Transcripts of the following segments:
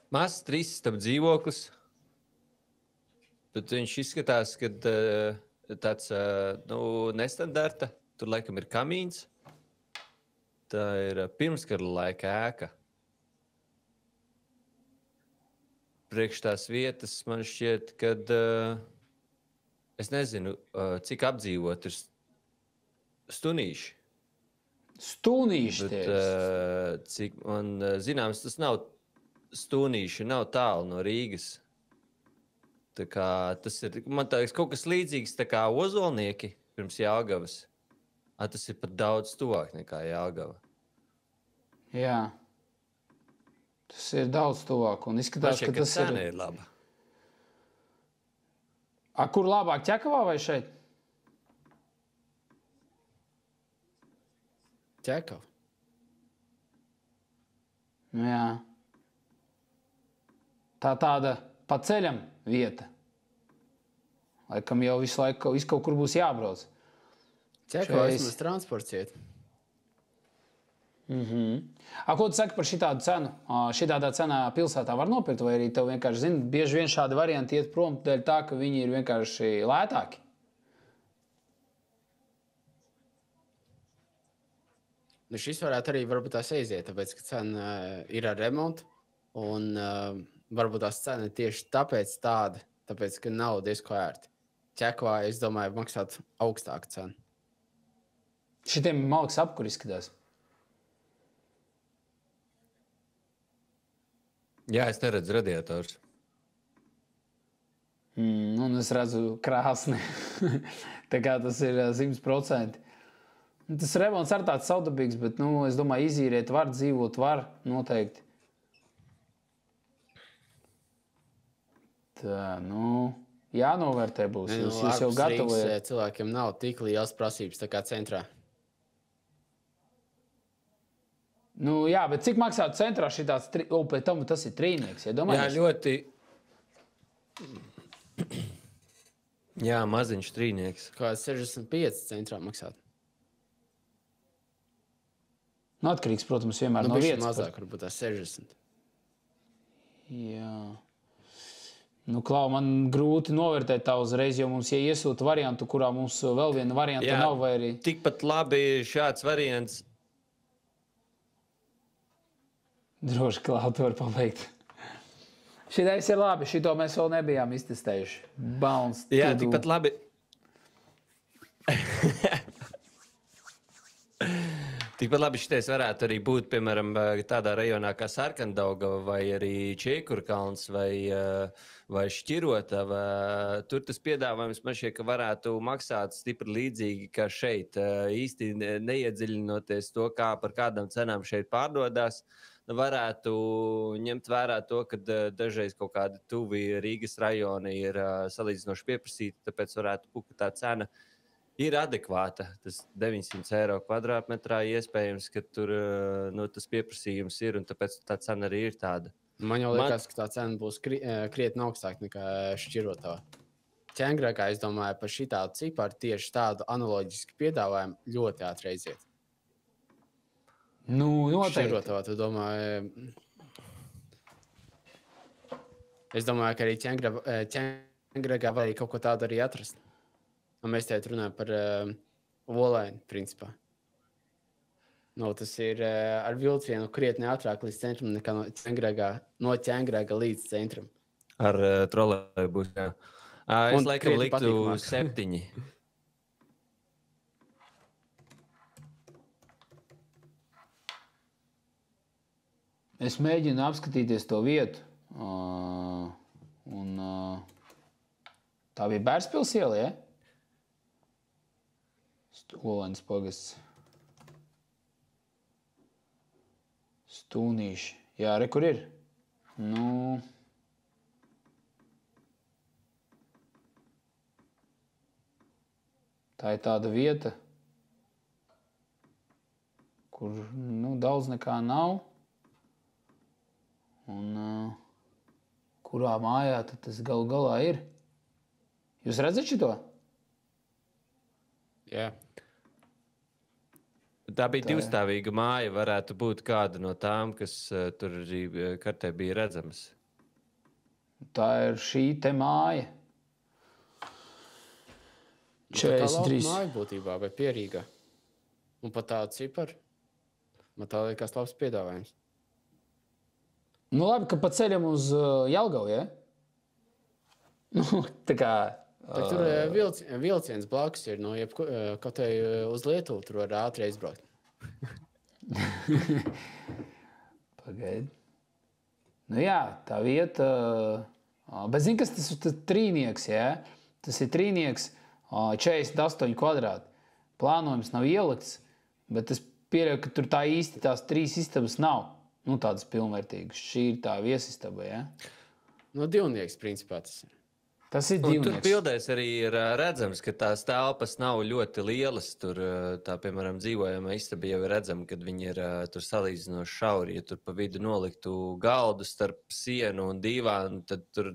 Mazs trīsstab dzīvoklis, bet viņš izskatās, ka tāds nestandarta. Tur laikam ir kamīns. Tā ir pirmskara laika ēka. Priekš tās vietas man šķiet, kad es nezinu, cik apdzīvot ir stunīši. Stunīši tie ir. Cik man zināms, tas nav stunīši, nav tālu no Rīgas. Tā kā tas ir, man liekas, kaut kas līdzīgs tā kā Ozolnieki pirms Jelgavas. Tas ir pat daudz tuvāk nekā Jelgava. Jā. Tas ir daudz tuvāk un izskatās, ka tas ir laba. Kur labāk, Ķekavā vai šeit? Ķekava. Jā. Tā tāda pa ceļam vieta. Laikam jau visu laiku kaut kur būs jābrauc. Ķekavā vismaz transports iet. Ko tu saki par šitādu cenu? Šitādā cenā pilsētā var nopirkt, vai arī tev vienkārši, zini, bieži vien šādi varianti iet prom dēļ tā, ka viņi ir vienkārši lētāki? Nu, šis varētu arī varbūt tās aiziet, tāpēc, ka cena ir ar remontu, un varbūt tās cena tieši tāpēc tāda, tāpēc, ka nav diezko ērti. Ķekavā, es domāju, maksāt augstāku cenu. Šitiem malks apkur izskatās. Jā, es neredzu radiators. Un es redzu krāsni. Tā kā tas ir 100%. Tas remonts ar tāds savdabīgs, bet, es domāju, izīrēt var, dzīvot var, noteikti. Tā, jānovērtē būs. Jūs jau gatavojat. Cilvēkiem nav tik liels prasības tā kā centrā. Jā, bet cik maksā centrā šitāds, pēc tam tas ir trīnieks, ja domājies? Jā, ļoti. Jā, maziņš trīnieks. Kā 65 centrā maksāt? Atkarīgs, protams, vienmēr no vietas. Mazāk, varbūt tā 60. Jā. Klau, man grūti novērtēt tā uzreiz, jo mums, ja iesūta variantu, kurā mums vēl viena varianta nav, vai arī... Tikpat labi šāds variants... Droši, Klau, tu var pabeigt. Šitais ir labi, šito mēs vēl nebijām iztestējuši. Bounce. Jā, tikpat labi. Tikpat labi šitais varētu arī būt, piemēram, tādā rajonā kā Sarkandaugava vai arī Čiekurkalns vai Šķirotava. Tur tas piedāvājums man šķiet, ka varētu maksāt stipri līdzīgi kā šeit. Īsti neiedziļinoties to, kā par kādām cenām šeit pārdodās. Varētu ņemt vērā to, ka dažreiz kaut kādi tuvi Rīgas rajoni ir salīdzinoši pieprasīti, tāpēc varētu būt, ka tā cena ir adekvāta. Tas 900 eiro kvadrātmetrā iespējams, ka tur tas pieprasījums ir, un tāpēc tā cena arī ir tāda. Man jau liekas, ka tā cena būs krietni augstāka nekā Šķirotavā. Ķengrakā, es domāju, par šitādu ciparu tieši tādu analoģisku piedāvājumu ļoti ātri aiziet. Noteikti. Šķirotavā, tu domāji... Es domāju, ka arī Ķengrakā var arī kaut ko tādu arī atrast. Un mēs teikt runājam par Olaini, principā. Tas ir ar vilcienu krietni ātrāk līdz centram nekā no Ķengraga līdz centram. Ar trolejbusu, jā. Es laikam liktu 7. Es mēģinu apskatīties to vietu. Tā bija Bērspils iela, ja? Olainas pagasts. Stūnīši. Jā, re, kur ir? Tā ir tāda vieta, kur daudz nekā nav. Un kurā mājā tad tas galu galā ir? Jūs redzat šito? Jā. Tā bija divstāvīga māja, varētu būt kāda no tām, kas tur arī kartē bija redzamas. Tā ir šī te māja. Tā kā lauka 43. māja būtībā, vai pierīgā. Un pat tādu ciparu. Man tā liekas labs piedāvājums. Nu labi, ka pa ceļam uz Jelgavu, ja? Nu, tā kā... Tā tur vilciens blakus ir, no kaut vai uz Lietuvu tur var ātri aizbraukt. Pagaidi. Nu jā, tā vieta... Bet zini, kas tas ir trīnieks, ja? Tas ir trīnieks 48 kvadrāti. Plānojums nav ielikts, bet es pieļauju, ka tur tā īsti tās 3 istabas nav. Nu, tādas pilnvērtīgas. Šī ir tā viesistaba, ja? No divnieks, principā, tas ir. Tas ir Un tur divnieks. bildēs arī ir redzams, ka tās telpas nav ļoti lielas. Tur, tā, piemēram, dzīvojamā istaba jau ir redzama, kad viņi ir tur salīdzinoši šauri. Ja tur pa vidu noliktu galdu starp sienu un dīvānu, tad tur,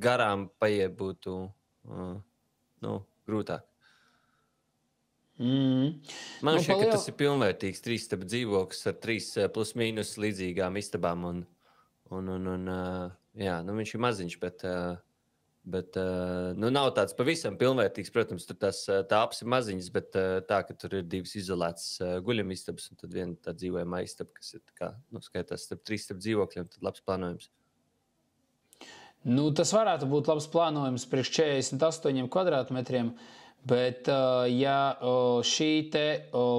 garām paiet būtu, grūtāk. Man šķiet, ka tas ir pilnvērtīgs 3 istabu dzīvoklis ar 3 plus mīnus līdzīgām istabām. Jā, viņš ir maziņš, bet nav tāds pavisam pilnvērtīgs. Protams, tur tās tāpas ir maziņas, bet tā, ka tur ir 2 izolētas guļamistabas un tad viena tā dzīvojamā istaba, kas ir kā, skaitās starp 3 istabu dzīvokļiem, tad labs plānojums. Nu, tas varētu būt labs plānojums priekš 48 kvadrātmetriem, bet ja šī te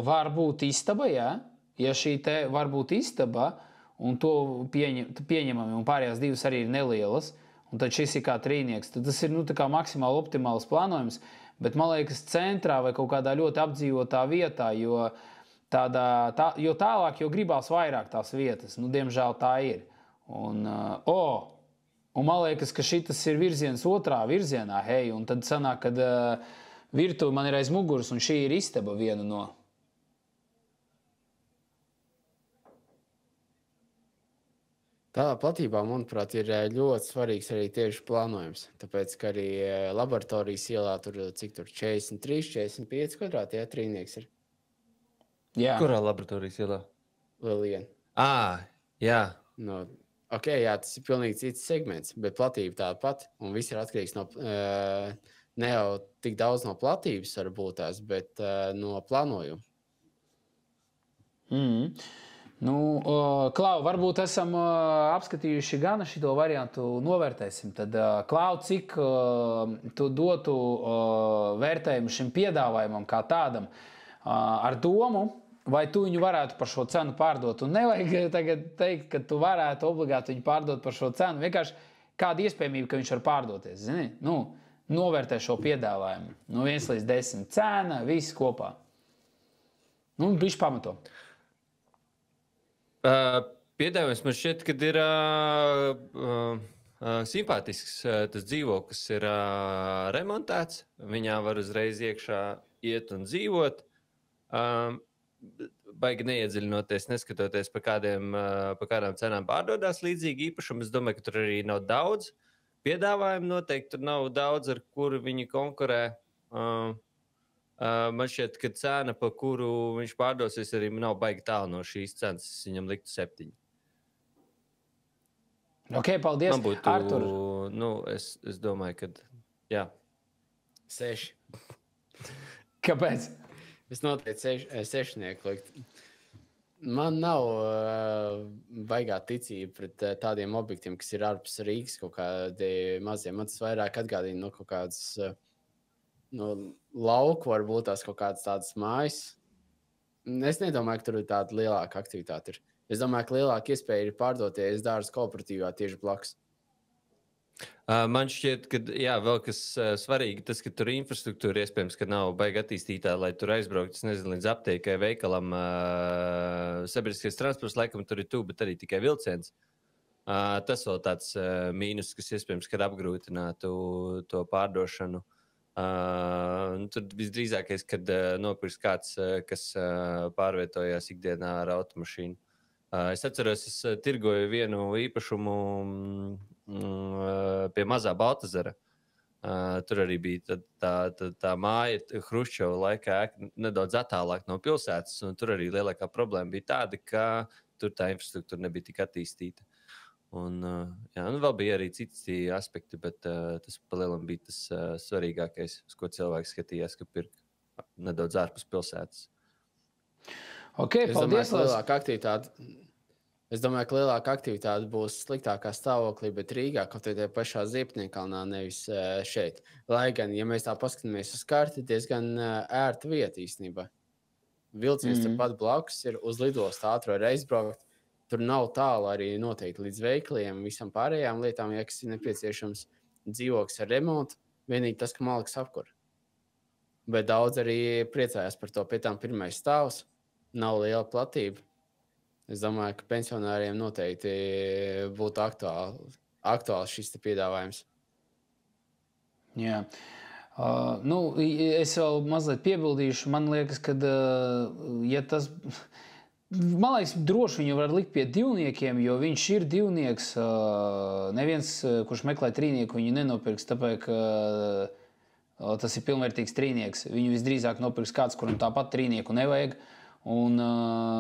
var būt istaba, ja šī te var būt istaba, un to pieņemami, un pārējās 2 arī ir nelielas, un tad šis ir kā trīnieks, tad tas ir tā kā maksimāli optimāls plānojums, bet man liekas centrā vai kaut kādā ļoti apdzīvotā vietā, jo tālāk, jo gribās vairāk tās vietas, diemžēl tā ir. Un man liekas, ka šitas ir virziens otrā virzienā, un tad sanāk, kad virtuve man ir aiz muguras, un šī ir istaba viena no. Tādā platībā, manuprāt, ir ļoti svarīgs arī tieši plānojums. Tāpēc, ka arī laboratorijas ielā tur, cik tur 43, 45 kvadrāti, trīnieks ir. Jā. Kurā laboratorijas ielā? Lielien. Jā. Jā, tas ir pilnīgi cits segments, bet platība tāda pat. Un viss ir atkarīgs no, ne jau tik daudz no platības varbūt tās, bet no plānojuma. Klau, varbūt esam apskatījuši gana šito variantu, novērtēsim. Tad, Klau, cik tu dotu vērtējumu šim piedāvājumam kā tādam ar domu, vai tu viņu varētu par šo cenu pārdot? Un nevajag tagad teikt, ka tu varētu obligāti viņu pārdot par šo cenu. Vienkārši kāda iespējamība, ka viņš var pārdoties. Zini? Novērtē šo piedāvājumu. No 1 līdz 10 cena, viss kopā. Bišķi pamato. Piedāvājums man šķiet, kad ir simpātisks. Tas dzīvoklis ir remontēts. Viņā var uzreiz iekšā iet un dzīvot. Baigi neiedziļinoties, neskatoties pa kādām cenām pārdodās līdzīgi īpašumi. Es domāju, ka tur arī nav daudz piedāvājumu. Noteikti tur nav daudz, ar kuru viņi konkurē. Man šķiet, ka cena, pa kuru viņš pārdosies, arī nav baigi tālu no šīs cenas. Es viņam liktu 7. Ok, paldies, Artur. Es domāju, ka jā. 6. Kāpēc? Es noteikti 6 likt. Man nav baigā ticība pret tādiem objektiem, kas ir ārpus Rīgas kaut kādi mazie. Man tas vairāk atgādina no kaut kādas lauku, varbūt tās kaut kādas tādas mājas. Es nedomāju, ka tur ir tāda lielāka aktivitāte. Es domāju, ka lielāka iespēja ir pārdoties dārza kooperatīvā tieši blakus. Man šķiet, ka vēl kas svarīgi, tas, ka tur infrastruktūra iespējams, ka nav baigi attīstītā, lai tur aizbraukt, līdz aptiekai, veikalam, sabiedriskais transports, laikam tur ir tuvu, bet arī tikai vilciens. Tas vēl tāds mīnus, kas iespējams, kad apgrūtinātu to pārdošanu. Tad visdrīzākais, kad nopirks kāds, kas pārvietojās ikdienā ar automašīnu. Es atceros, es tirgoju vienu īpašumu pie Mazā Baltazara. Tur arī bija tā māja Hruščova laikā nedaudz attālāk no pilsētas, un tur arī lielākā problēma bija tāda, ka tur tā infrastruktūra nebija tik attīstīta. Un, jā, un vēl bija arī citi aspekti, bet tas palielam bija tas svarīgākais, uz ko cilvēks skatījās, ka pirka nedaudz ārpus pilsētas. Okay, paldies, Es domāju, ka lielāka aktivitāte būs sliktākā stāvoklī, bet Rīgā, kaut arī pašā Ziepniekalnā, nevis šeit. Lai gan, ja mēs tā paskatāmies uz karti, diezgan ērta vieta īstenībā. Vilciens turpat blakus ir uz lidostu ātro reizbraukt. Tur nav tālu arī noteikti līdz veikaliem, visam pārējām lietām, ja kas ir nepieciešams dzīvoklis ar remontu. Vienīgi tas, ka maliks apkur. Bet daudz arī priecājās par to. Pēc tam pirmais stāvs, nav liela platība. Es domāju, ka pensionāriem noteikti būtu aktuāls šis piedāvājums. Jā. Es vēl mazliet piebildīšu. Man liekas, ka, ja tas... Man liekas, droši viņu var likt pie divniekiem, jo viņš ir divnieks. Neviens, kurš meklē trīnieku, viņu nenopirks, tāpēc, ka tas ir pilnvērtīgs trīnieks. Viņu visdrīzāk nopirks kāds, kuram tāpat trīnieku nevajag. Un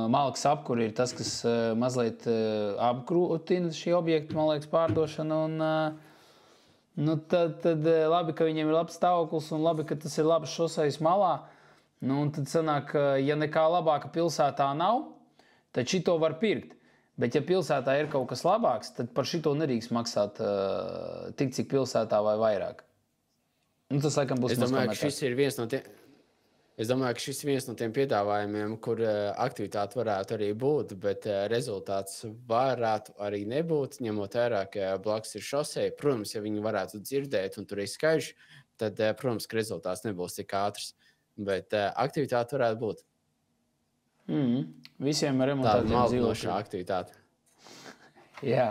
malks apkur ir tas, kas mazliet apgrūtina šī objekta, man liekas, pārdošana. Un, tad labi, ka viņiem ir labs stāvoklis un labi, ka tas ir labs šosejas malā. Un tad sanāk, ja nekā labāka pilsētā nav, tad šito var pirkt. Bet ja pilsētā ir kaut kas labāks, tad par šito nedrīkst maksāt tik, cik pilsētā vai vairāk. Un tas, laikam, būs Es domāju, ka šis ir viens no tiem piedāvājumiem, kur aktivitāte varētu arī būt, bet rezultāts varētu arī nebūt, ņemot vērā, ka blakus ir šoseja. Protams, ja viņi varētu dzirdēt un tur ir skaļš, tad, protams, ka rezultāts nebūs tik ātrs. Bet aktivitāte varētu būt. Visiem remontētiem dzīvokļiem. Tāda maldinošā aktivitāte. Jā.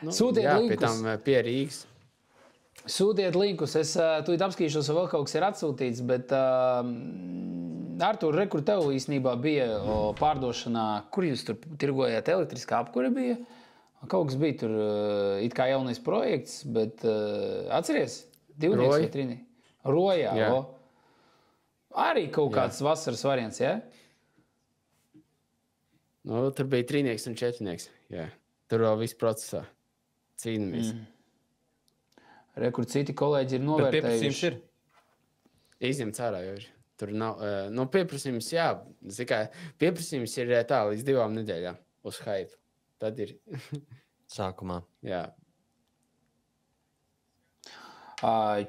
Sūtiet linkus. Pie tam pie Rīgas. Sūtiet linkus. Es tūlīt apskatīšos, vai vēl kaut kas ir atsūtīts, bet Artur, kur tev īstenībā bija pārdošanā, kur jūs tur tirgojāt, elektriskā apkure bija? Kaut kas bija tur it kā jaunais projekts, bet atceries? Divnieks vai trīnieks? Rojā. Jā. Arī kaut kāds vasaras variants, jā? Tur bija trīnieks un četrnieks. Jā. Tur vēl viss procesā. Cīnamies. Kur citi kolēģi ir novērtējuši. Izņemts ārā jau ir. Tur nav. Pieprasījums, jā. Pieprasījums ir tā līdz 2 nedēļām uz hype. Tad ir. Sākumā. Jā.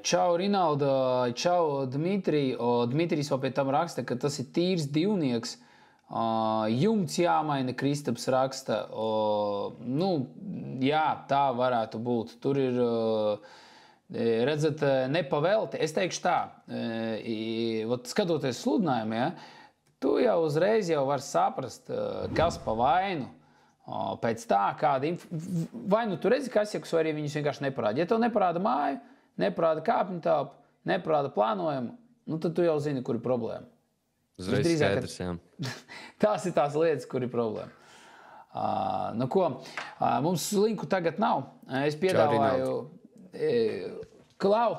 Čau, Rinalda. Čau, Dmitrij. Dmitrijs vēl pie tam raksta, ka tas ir tīrs divnieks. Jumts jāmaina, Kristaps raksta. Jā, tā varētu būt. Tur ir... Redzat, nepavelti. Es teikšu tā, skatoties sludinājumu, ja, tu jau uzreiz var saprast, kas pa vainu. Pēc tā, kāda vai nu tu redzi kasiekus, vai arī viņus vienkārši neparāda. Ja tev neparāda māju, neparāda kāpņu telpu, neparāda plānojumu, tad tu jau zini, kur ir problēma. Uzreiz skaidrs, jā. Tās ir tās lietas, kur ir problēma. Mums linku tagad nav. Es piedāvāju... Klau,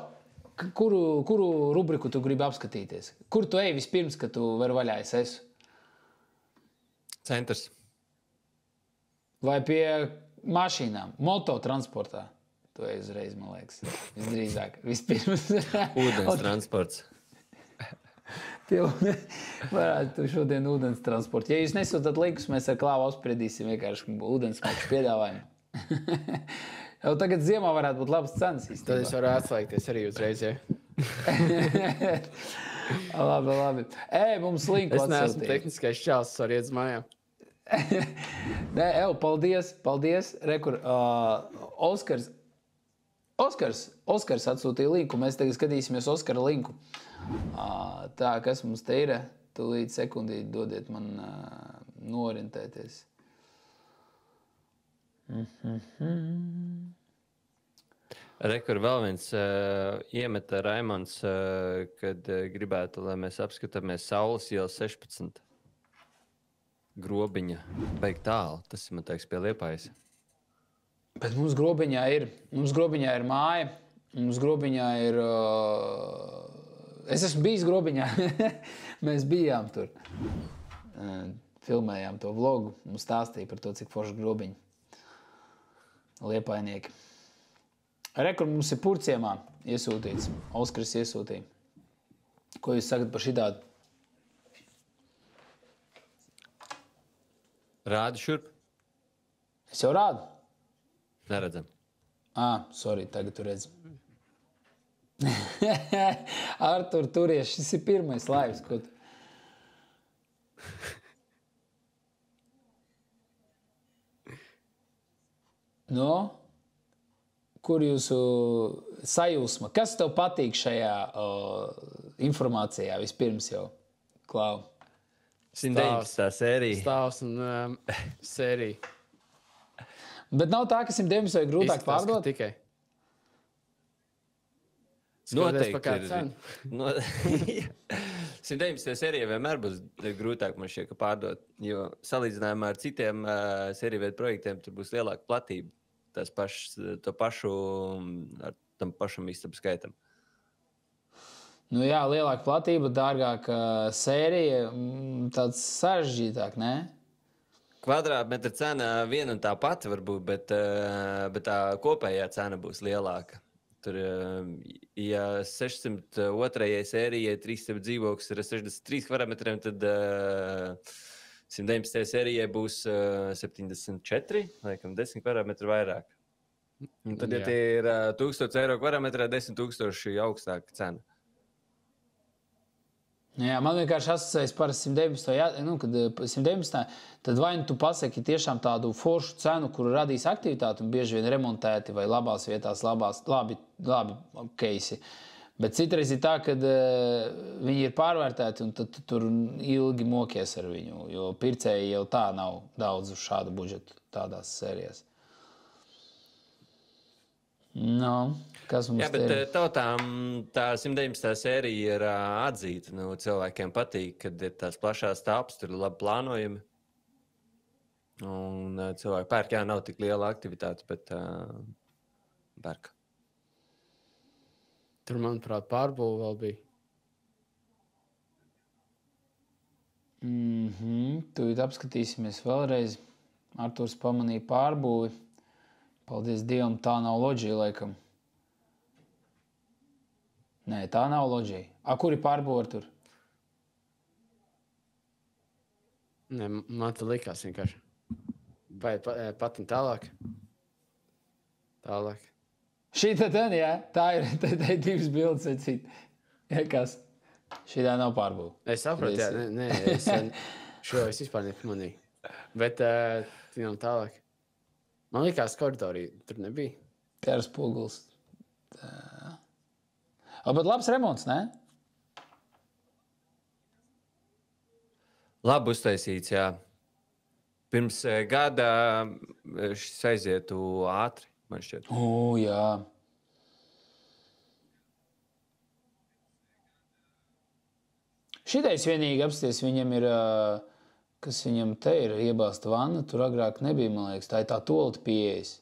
kuru rubriku tu gribi apskatīties? Kur tu ej vispirms, kad tu vari vaļā esu? Centrs. Vai pie mašīnām, mototransportā? Tu ej uzreiz, man liekas. Visdrīzāk. Vispirms. Ūdens transports. Varētu šodien ūdens transports. Ja jūs nesūtat linkus, mēs ar Klāvu apspriedīsim vienkārši ūdens maču piedāvājumu. Jau tagad ziemā varētu būt labas cenas. Tad es varu atslēgties arī uzreiz, ja? Labi. Mums linku atsūtīt. Es neesmu tehniskais čāls, varu iet uz mājām. Nē, paldies. Rekur, Oskars atsūtīja linku. Mēs tagad skatīsimies Oskara linku. Tā, kas mums te ir? Tūlīt sekundīt dodiet man norientēties. Rekur vēl viens iemeta Raimonds, kad gribētu, lai mēs apskatāmies Saules iela 16. Grobiņa. Beig tālu. Tas ir, man teiks, pie Liepājas. Bet mums Grobiņā ir māja. Mums Grobiņā ir... Es esmu bijis Grobiņā. Mēs bijām tur. Filmējām to vlogu. Mums stāstīja par to, cik forši Grobiņa. Liepainieki. Kur mums ir Purciemā iesūtīts. Oskars iesūtīja. Ko jūs sakat par šitādu? Rādi šurp. Es jau rādu. Neredzam. Sorry, tagad tu redzi. Artur, turies, šis ir pirmais laivs, ko tu... Kur jūsu sajūsma? Kas tev patīk šajā informācijā vispirms jau, Klau? 119. sērija. Stāvs un sērija. Bet nav tā, ka 119 ir grūtāk pārdot? Tikai. Noteikti ir. 119. sērija vienmēr būs grūtāk man šķiet, ka pārdot, jo salīdzinājumā ar citiem sēriju veidu projektiem tur būs lielāka platība. To pašu ar tam pašam istabu skaitam. Jā, lielāka platība, dārgāka sērija, tāds sarežģītāk, ne? Kvadrātmetra cena viena un tā pati varbūt, bet tā kopējā cena būs lielāka. Tur, ja 602. sērijai 300 dzīvoklis ir 63 kvadrātmetriem, tad 119. sērijai būs 74, laikam 10 kvadrātmetru vairāk. Un tad, ja tie ir 1000 eiro kvadrāmetrā, 10 000 augstāka cena. Jā, man vienkārši asociējas par 119. Kad 119. tad vai tu pasaki tiešām tādu foršu cenu, kuru radīs aktivitāti un bieži vien remontēti vai labās vietās, labi keisi. Bet citreiz ir tā, ka viņi ir pārvērtēti un tad tu tur ilgi mokies ar viņu, jo pircēji jau tā nav daudz uz šādu budžetu tādās sērijās. Kas mums bet tautām tā 119. sērija ir atzīta. Cilvēkiem patīk, kad ir tās plašās tāpas, tur ir labi plānojumi. Un cilvēki pērk, nav tik liela aktivitāte, bet pērk. Tur, manuprāt, pārbūve vēl bija. Tūlīt apskatīsimies vēlreiz. Arturs pamanīja pārbūvi. Paldies Dievam, tā nav loģija, laikam. Nē, tā nav loģija. Kur ir pārbūve tur? Nē, man tā likās vienkārši. Vai pat un tālāk? Tālāk. Šī tad, jā? Tā ir divas bildes secīt. Kas? Šitā nav pārbūve. Es saprotu, jā. Nē, šo es vispār nepamanīju. Bet tālāk. Man likās, koridorī tur nebija. Pērs poguls. Bet labs remonts, ne? Labi uztaisīts, jā. Pirms gada šis aizietu ātri, man šķiet. Jā. Šitais vienīgi apsties, viņam ir... Kas viņam te ir iebāsta vanna, tur agrāk nebija, man liekas, tā ir tā tolta pieejas.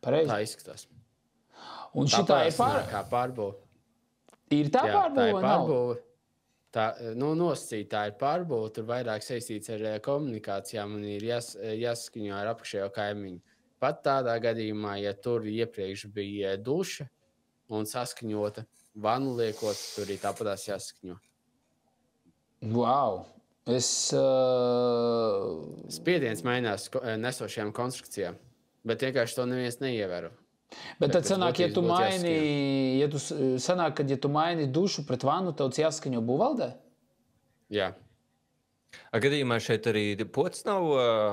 Pareizi? Tā izskatās. Un šitā ir kā pārbūve. Ir tā pārbūve vai nav? Tā nosacīt, tā ir pārbūve, tur vairāk saistīts ar komunikācijām un ir jāsaskaņo ar apakšējo kaimiņu. Pat tādā gadījumā, ja tur iepriekš bija duša un saskaņota, vannu liekot, tur ir tāpatās jāsaskaņo. Wow! Spiediens mainās nesošajām konstrukcijām, bet vienkārši to neviens neievēro. Bet tad sanāk, ja tu maini dušu pret vannu, tev jāskaņo būvvaldē? Jā. Gadījumā šeit arī pots nav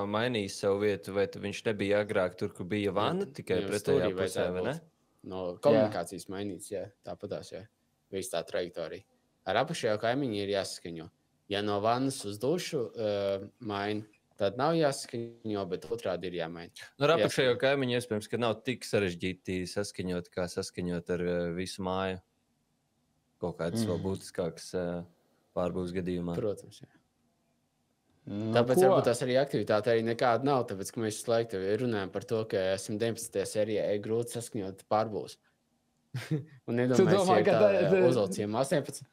mainījis savu vietu, vai viņš nebija agrāk tur, kur bija vanna, tikai pretējā pusē, vai ne? No komunikācijas mainīts, jā, tāpatās, jā. Viss tā trajektorija. Ar apakšējo kaimiņu ir jāsaskaņo. Ja no vannas uz dušu maina, tad nav jāsaskaņo, bet otrādi ir jāmaina. Ar apakšējo kaimiņu iespējams, ka nav tik sarežģīti saskaņot, kā saskaņot ar visu māju. Kaut kāds vēl būtiskāks pārbūves gadījumā. Protams, jā. Tāpēc varbūt tās arī aktivitāte arī nekāda nav, tāpēc, ka mēs laiku runājam par to, ka 119. sērijā ir grūti saskaņot pārbūves. Un nedomāju, ka tā uzaucījuma 18.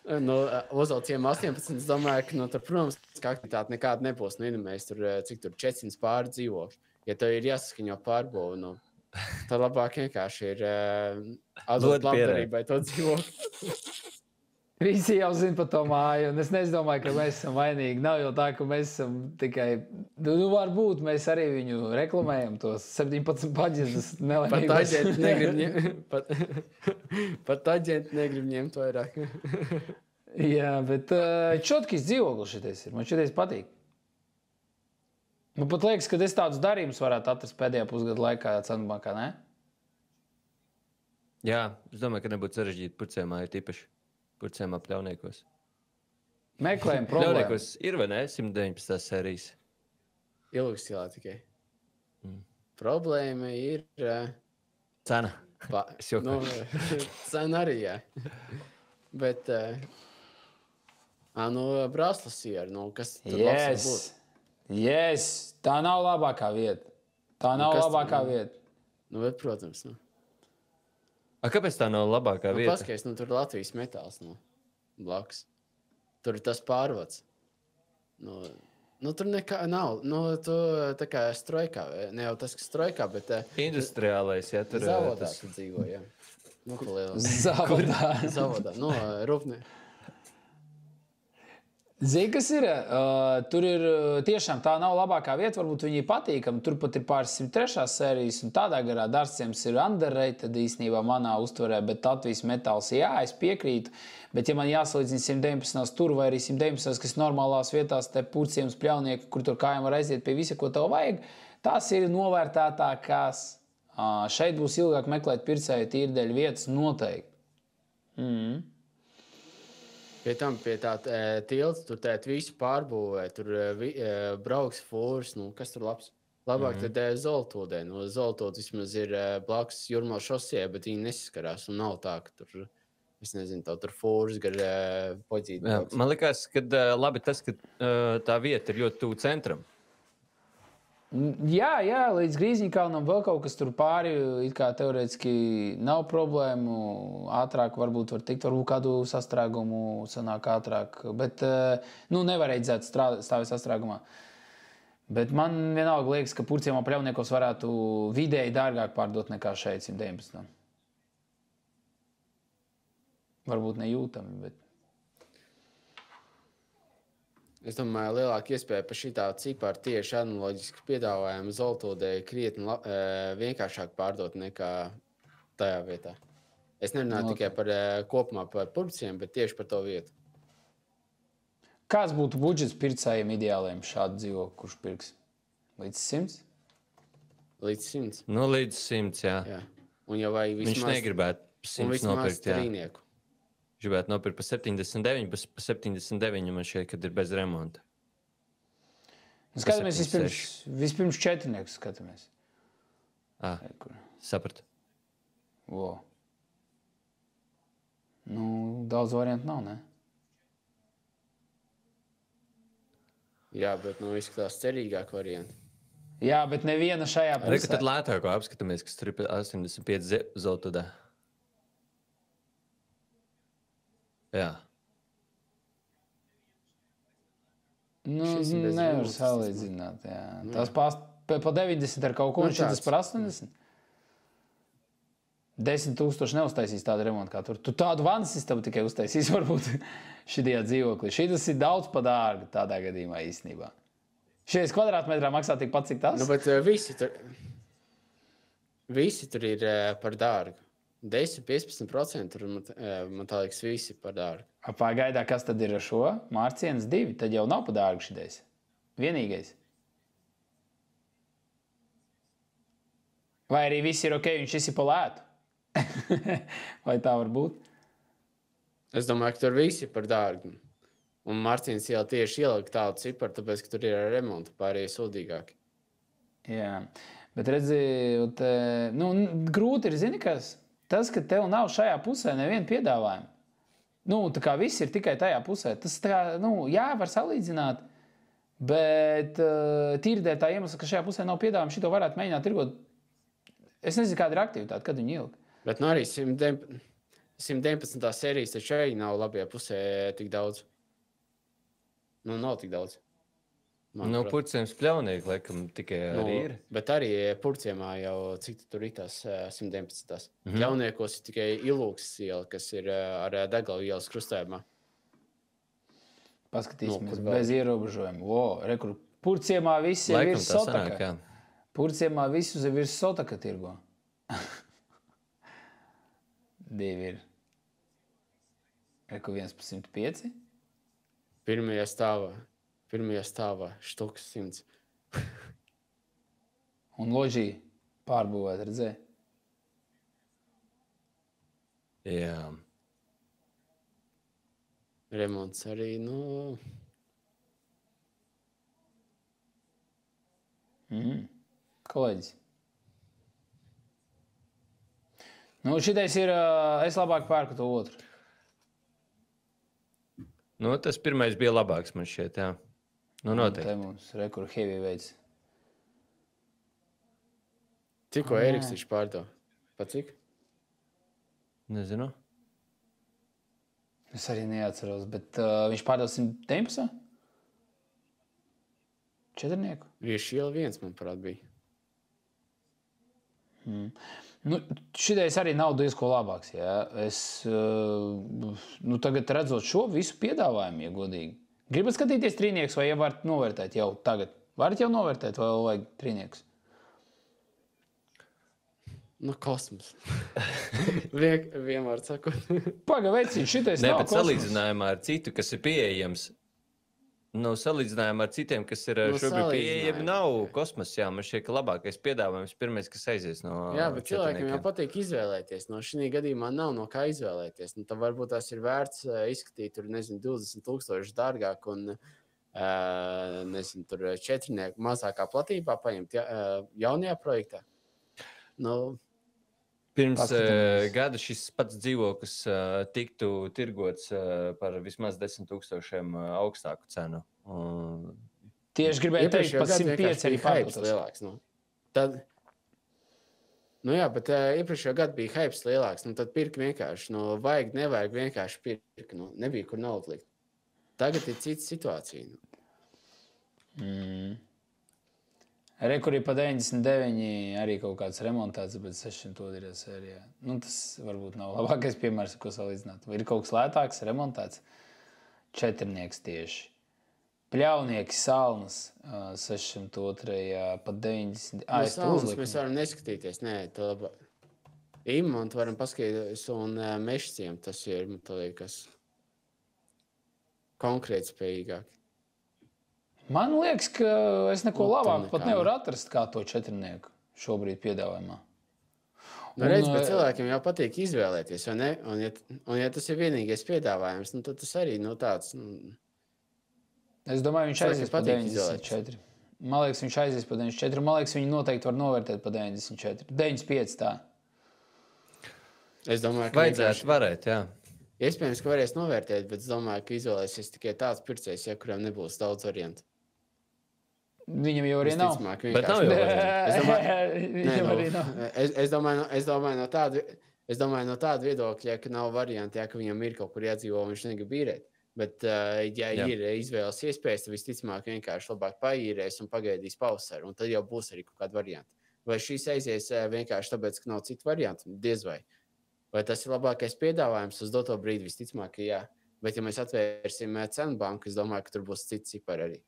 Uzaucījuma 18, es domāju, ka, protams, aktivitāte nekāda nebūs. Nu, mēs tur, cik tur 400 pāri dzīvokļi. Ja tev ir jāsaskaņo pārbūve, nu, tad labāk vienkārši ir atdot labdarībai to dzīvokli. Visi jau zina par to māju, un es nedomāju, ka mēs esam vainīgi. Nav jau tā, ka mēs esam tikai... Nu, varbūt mēs arī viņu reklamējam, tos 17 paģenes. Pat aģenti negrib ņemt vairāk. Jā, bet čotkis dzīvoklis šitais ir. Man šitais patīk. Man pat liekas, ka es tādus darījumus varētu atrast pēdējā pusgada laikā Centrbankā, ne? Jā, es domāju, ka nebūtu sarežģīti purcēmā ir tīpaši. Purcēmā pļauniekos. Meklējam problēmu. Pļauniekos ir, vai ne? 119 sērijas. Ilgstilā tikai. Problēma ir... Cena. Cena arī, jā. Bet... Brāslas ir, kas tur labs būt? Yes, tā nav labākā vieta. Tā nav labākā vieta. Nu, bet, protams, Kāpēc tā nav labākā vieta? Paskaties, tur ir Latvijas metāls, blakus. Tur ir tas pārvads. Tur nekā nav. Tu tā kā strojkā, ne jau tas, kas strojkā, bet... Industriālais, jā, tur... Zavodā tu dzīvo, jā. Zavodā. Rūpnē. Zini, kas ir? Tur ir tiešām tā nav labākā vieta, varbūt viņi ir patīkami. Tur pat ir pāris 103. sērijas, un tādā garā Dārstciems ir underrated īstenībā manā uztverē, bet Latvijas metāls, jā, es piekrītu. Bet ja man jāsalīdzina 119. tur vai arī 119. kas normālās vietās, te Purciems, Pļaunieki, kur tur kājām var aiziet pie visa, ko tev vajag, tās ir novērtētākās. Šeit būs ilgāk meklēt pircēju tīri dēļ vietas noteikti. Pie tā tilts, tur tēt visu pārbūvē, tur brauks fūrs, kas tur labs. Labāk tad Zoltodē. Zoltods vismaz ir blakus Jūrmālas šosejai, bet viņi nesaskarās un nav tā, ka tur, es nezinu, tur fūrs gar poģīt. Man likās, ka labi tas, ka tā vieta ir ļoti tuvu centram. Jā, līdz Grīziņkalnam vēl kaut kas tur pāri, it kā teorētiski nav problēmu, ātrāk varbūt var tikt, varbūt kādu sastrēgumu sanāk ātrāk, bet, nevar aiziet stāvēt sastrēgumā. Bet man vienalga liekas, ka Purciemā Pļauniekos varētu vidēji dārgāk pārdot nekā šeit 119. Varbūt nejūtami, bet... Es domāju, lielāka iespēja par šitā ciparu tieši analoģisku piedāvājumu Zoltodē krietni vienkāršāk pārdot nekā tajā vietā. Es nerunāju tikai par kopumā par Purciem, bet tieši par to vietu. Kāds būtu budžets pircējiem ideāliem šādu dzīvokli, kurš pirks? Līdz 100? Līdz 100. Līdz 100, jā. Un jau vai vismaz... Viņš negribētu 100 nopirkt, jā. Trīnieku. Gribētu nopirkt pa 79, pa 79 man šeit, kad ir bez remonta. Skatāmies vispirms četrniekus skatāmies. Sapratu. Daudz variantu nav, ne? Jā, bet izskatās cerīgāk varianti. Jā, bet neviena šajā pusē. Reku tad lētāko apskatāmies, kas tur ir 85 Zoltodā. Jā. Nevar salīdzināt, jā. Tās pa 90 ar kaut ko, un šitas par 80. 10 000 neuztaisīs tādu remontu kā tur. Tu tādu vannas istabu tikai uztaisīs, varbūt šitajā dzīvoklī. Šitas ir daudz pa dārgu tādā gadījumā īstenībā. Šies kvadrātmetrā maksā tikpat, cik tas? Bet visi tur ir par dārgu. 10-15% tur, man tā liekas, visi par dārgu. Pagaidā, kas tad ir ar šo? Mārciens 2, tad jau nav par dārgu šitais. Vienīgais. Vai arī viss ir ok, un šis ir pa lētu? Vai tā var būt? Es domāju, ka tur visi ir par dārgu. Un Mārciens jau tieši ielika tādu ciparu, tāpēc, ka tur ir remonta pārējie sūdīgāki. Jā, bet redzi, grūti ir, zini, kas? Tas, ka tev nav šajā pusē neviena piedāvājuma. Tā kā viss ir tikai tajā pusē. Tas tā kā, jā, var salīdzināt, bet tīri dēļ tā iemesla, ka šajā pusē nav piedāvājuma, šito varētu mēģināt tirgot. Es nezinu, kāda ir aktivitāte, kad viņi ilgi. Bet arī 119. sērijas taču arī nav labajā pusē tik daudz. Nu, nav tik daudz. Nu, purciem spļaunieki, laikam, tikai arī ir. Bet arī Purciemā jau, cik tur ir tās 111. Pļauniekos ir tikai Ilūks iela, kas ir ar Deglavu ielas krustējumā. Paskatīsimies, bez ierobežojuma. Kur Purciemā viss ir virs Sotaka. Purciemā visus ir virs Sotaka tirgo. 2 ir. Reku 1 pa 105. Pirmajā stāvā štuks 100. Un loģija pārbūvēt, redzē? Jā. Remonts arī, Kolēģis. Šitais ir, es labāk pērku to otru. Tas pirmais bija labāks man šķiet, jā. Noteikti. Te mums rekur heavy veids. Tikko Eriks viņš pārdod? Pa cik? Nezinu. Es arī neatceros, bet viņš pārdod 119? Četrnieku? Rieši iela 1, manuprāt, bija. Šitais arī nav diezko labāks, jā. Es tagad redzot šo visu piedāvājumu, ja godīgi. Gribat skatīties trīnieks vai jau varat novērtēt jau tagad? Varat jau novērtēt vai vajag trīnieks? Kosmos. Vienmēr sakot. Pagaveici, šitais nav kosmos. Salīdzinājumā ar citu, kas ir pieejams. Salīdzinājumā ar citiem, kas ir šobrīd pieejami, nav kosmos. Jā, man šķiet, ka labākais piedāvājums pirmais, kas aizies no Jā, bet cilvēkiem jau patīk izvēlēties. Šī gadījumā nav no kā izvēlēties. Tad varbūt tās ir vērts izskatīt, tur, 20,000 dārgāk un, tur 4 mazākā platībā paņemt jaunajā projektā. Pirms gada šis pats dzīvoklis tiktu tirgots par vismaz 10,000 augstāku cenu. Tieši gribēju teikt, pat 105 arī hypes lielāks. Tad, jā, bet iepriekšējā gada bija hypes lielāks. Tad pirka vienkārši, vajag, nevajag vienkārši pirka. Nebija, kur naudu likt. Tagad ir cita situācija. Rekurī pa 99 arī kaut kāds remontēts, bet 602 sērijā. Tas varbūt nav labākais piemērs, ko salīdzināt. Vai ir kaut kas lētāks, remontēts? Četrnieks tieši. Pļaunieki Salnas 602 pa 90. Salnas mēs varam neskatīties, nē, tā labāk. Imantu varam paskatīties un Mešciem tas ir, tā liekas, konkrēti spējīgāk. Man liekas, ka es neko labāk pat nevaru atrast kā to četrnieku šobrīd piedāvājumā. Redz, bet cilvēkiem jau patīk izvēlēties, vai ne? Un ja tas ir vienīgais piedāvājums, tad tas arī tāds... Es domāju, viņš aizies pa 94. Man liekas, viņš aizies pa 94. Man liekas, viņi noteikti var novērtēt pa 94. 95 tā. Es domāju, ka vajadzētu varēt, jā. Iespējams, ka varēs novērtēt, bet es domāju, ka izvēlēsies tikai tāds pircējs, kuriem nebūs daudz variantu. Viņam jau arī nav. Bet nav jau Viņam arī nav. Es domāju no tāda viedokļa, ka nav varianti, ka viņam ir kaut kur jādzīvo, un viņš negrib īrēt. Bet, ja ir izvēles iespējas, tad visticamāk vienkārši labāk paīrēs un pagaidīs pavasaru, un tad jau būs arī kaut kāda varianta. Vai šīs aizies vienkārši tāpēc, ka nav citu variantu? Diez vai. Vai tas ir labākais piedāvājums uz doto brīdi? Visticamāk, ka jā. Bet, ja mēs atvērsim cenu banku, es domāju, ka tur būs citi cipari arī.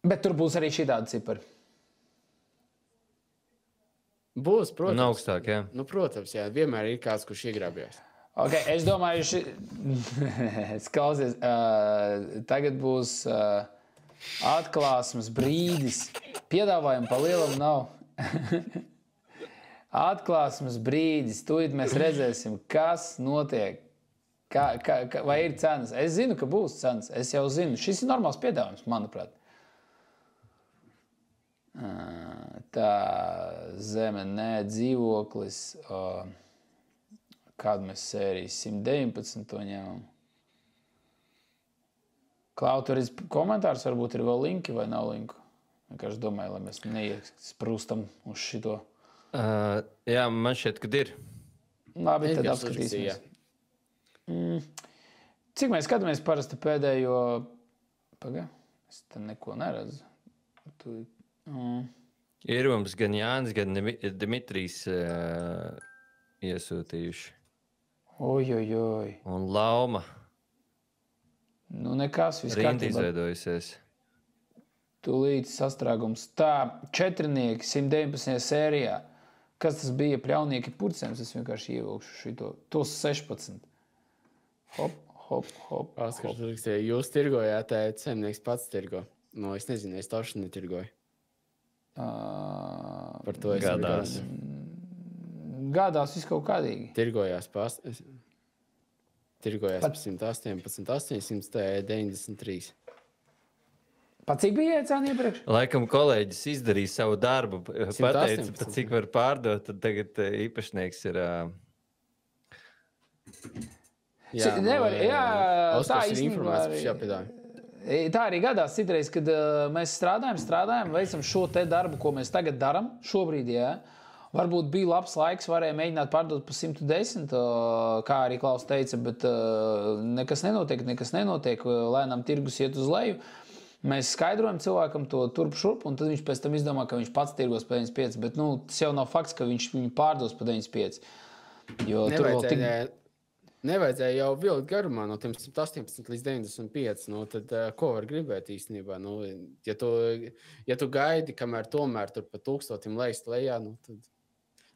Bet tur būs arī šī tāda cipari. Būs, protams. Un augstāk, jā. Protams, jā. Vienmēr ir kāds, kurš iegrābjās. Okay, es domāju, klausies, tagad būs atklāsmes brīdis. Piedāvājumu pa lielam nav. Atklāsmes brīdis. Tūlīt mēs redzēsim, kas notiek. Vai ir cenas? Es zinu, ka būs cenas. Es jau zinu. Šis ir normāls piedāvājums, manuprāt. Tā zeme, nē, dzīvoklis. Kādu mēs sērijas 119 to ņemam. Klau, tur ir komentārs, varbūt ir vēl linki vai nav linku. Vienkārši domāju, lai mēs neiesprūstam uz šito. Jā, man šķiet, kad ir. Labi, tad apskatīsimies. Cik mēs skatāmies parasti pēdējo Pagaid, es te neko neredzu. Ir mums gan Jānis, gan Dimitrijs iesūtījuši. Oj. Un Lauma. Nu, nekas, viss Rinda kārtībā. izveidojusies. Tūlīt sastrāgums. Tā, 4 119. sērijā. Kas tas bija? Pļaunieki purcems. Es vienkārši ievilkšu šito. Tos 16. Hop. Oskars rakstīja, jūs tirgojāt, saimnieks pats tirgo. Nu, es nezinu, es taču netirgoju. Par to es Gādās. Gādās viss kaut kādīgi. Tirgojās par 118, 893. Pat cik bija iecēni iepriekš? Laikam kolēģis izdarīja savu darbu, pateica, 118. pat cik var pārdot, tad tagad īpašnieks ir... Nevar, tā Oskars ir īstenībā informēts, arī- kas jāpiedāvā. Tā arī gadās citreiz, kad mēs strādājam, veicam šo te darbu, ko mēs tagad darām šobrīd, jā. Varbūt bija labs laiks, varēja mēģināt pārdot pa 110, kā arī Klaus teica, bet nekas nenotiek, lēnām tirgus iet uz leju. Mēs skaidrojam cilvēkam to turp šurp, un tad viņš pēc tam izdomā, ka viņš pats tirgos pa 95, bet tas jau nav fakts, ka viņš viņu pārdos pa 95. Jo tur vēl tik... Nevajadzēja jau vilkt garumā no tiem 118 līdz 95. Tad ko var gribēt īstenībā? Ja tu gaidi, kamēr tomēr tur pa 1000 leist lejā, tad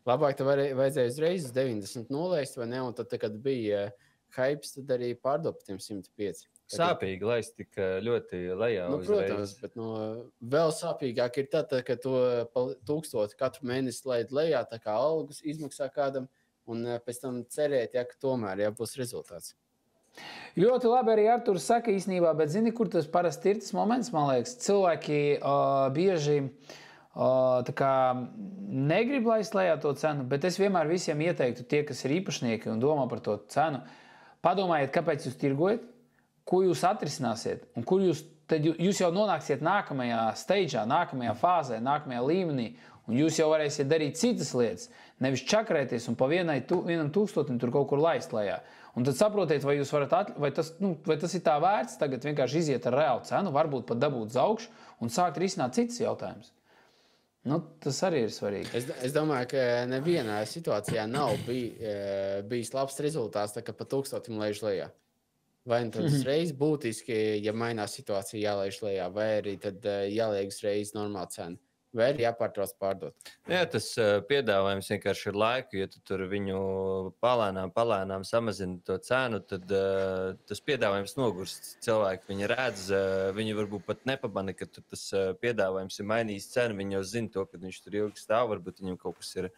labāk tev vajadzēja uzreiz 90 nolaist, vai ne? Un tad, kad bija hypes, tad arī pārdot pa tiem 105. Sāpīgi laist tik ļoti lejā uzreiz. Protams, bet vēl sāpīgāk ir tad, kad tu pa 1000 katru mēnesi laid lejā, tā kā algas izmaksā kādam, un pēc tam cerēt, ka tomēr būs rezultāts. Ļoti labi arī Arturs saka īstenībā, bet zini, kur tas parasti ir tas moments, man liekas, cilvēki bieži tā kā negrib laist lejā to cenu, bet es vienmēr visiem ieteiktu tie, kas ir īpašnieki un domā par to cenu, padomājiet, kāpēc jūs tirgojat, ko jūs atrisināsiet un kur tad jūs jau nonāksiet nākamajā steidžā, nākamajā fāzē, nākamajā līmenī, un jūs jau varēsiet darīt citas lietas, nevis čakrēties un pa 1000 tur kaut kur laist lejā. Un tad saprotiet, vai jūs varat, vai tas ir tā vērts tagad vienkārši iziet ar reālu cenu, varbūt pat dabūt uz augšu un sākt risināt citas jautājumus. Tas arī ir svarīgi. Es domāju, ka nevienā situācijā nav bijis labs rezultāts, tā kā pa 1000 lejš lejā. Vai tad uzreiz būtiski, ja mainās situācija, jālaiž lejā, vai arī tad jāliek uzreiz normāla cena. Vai arī jāpārtrauc pārdot? Jā, tas piedāvājums vienkārši ir laiku. Ja tu tur viņu palēnām samazini to cenu, tad tas piedāvājums nogurst. Cilvēki viņi redz, viņi varbūt pat nepamana, ka tas piedāvājums ir mainījis cenu. Viņi jau zina to, ka viņš tur ilgi stāv, varbūt viņam kaut kas ir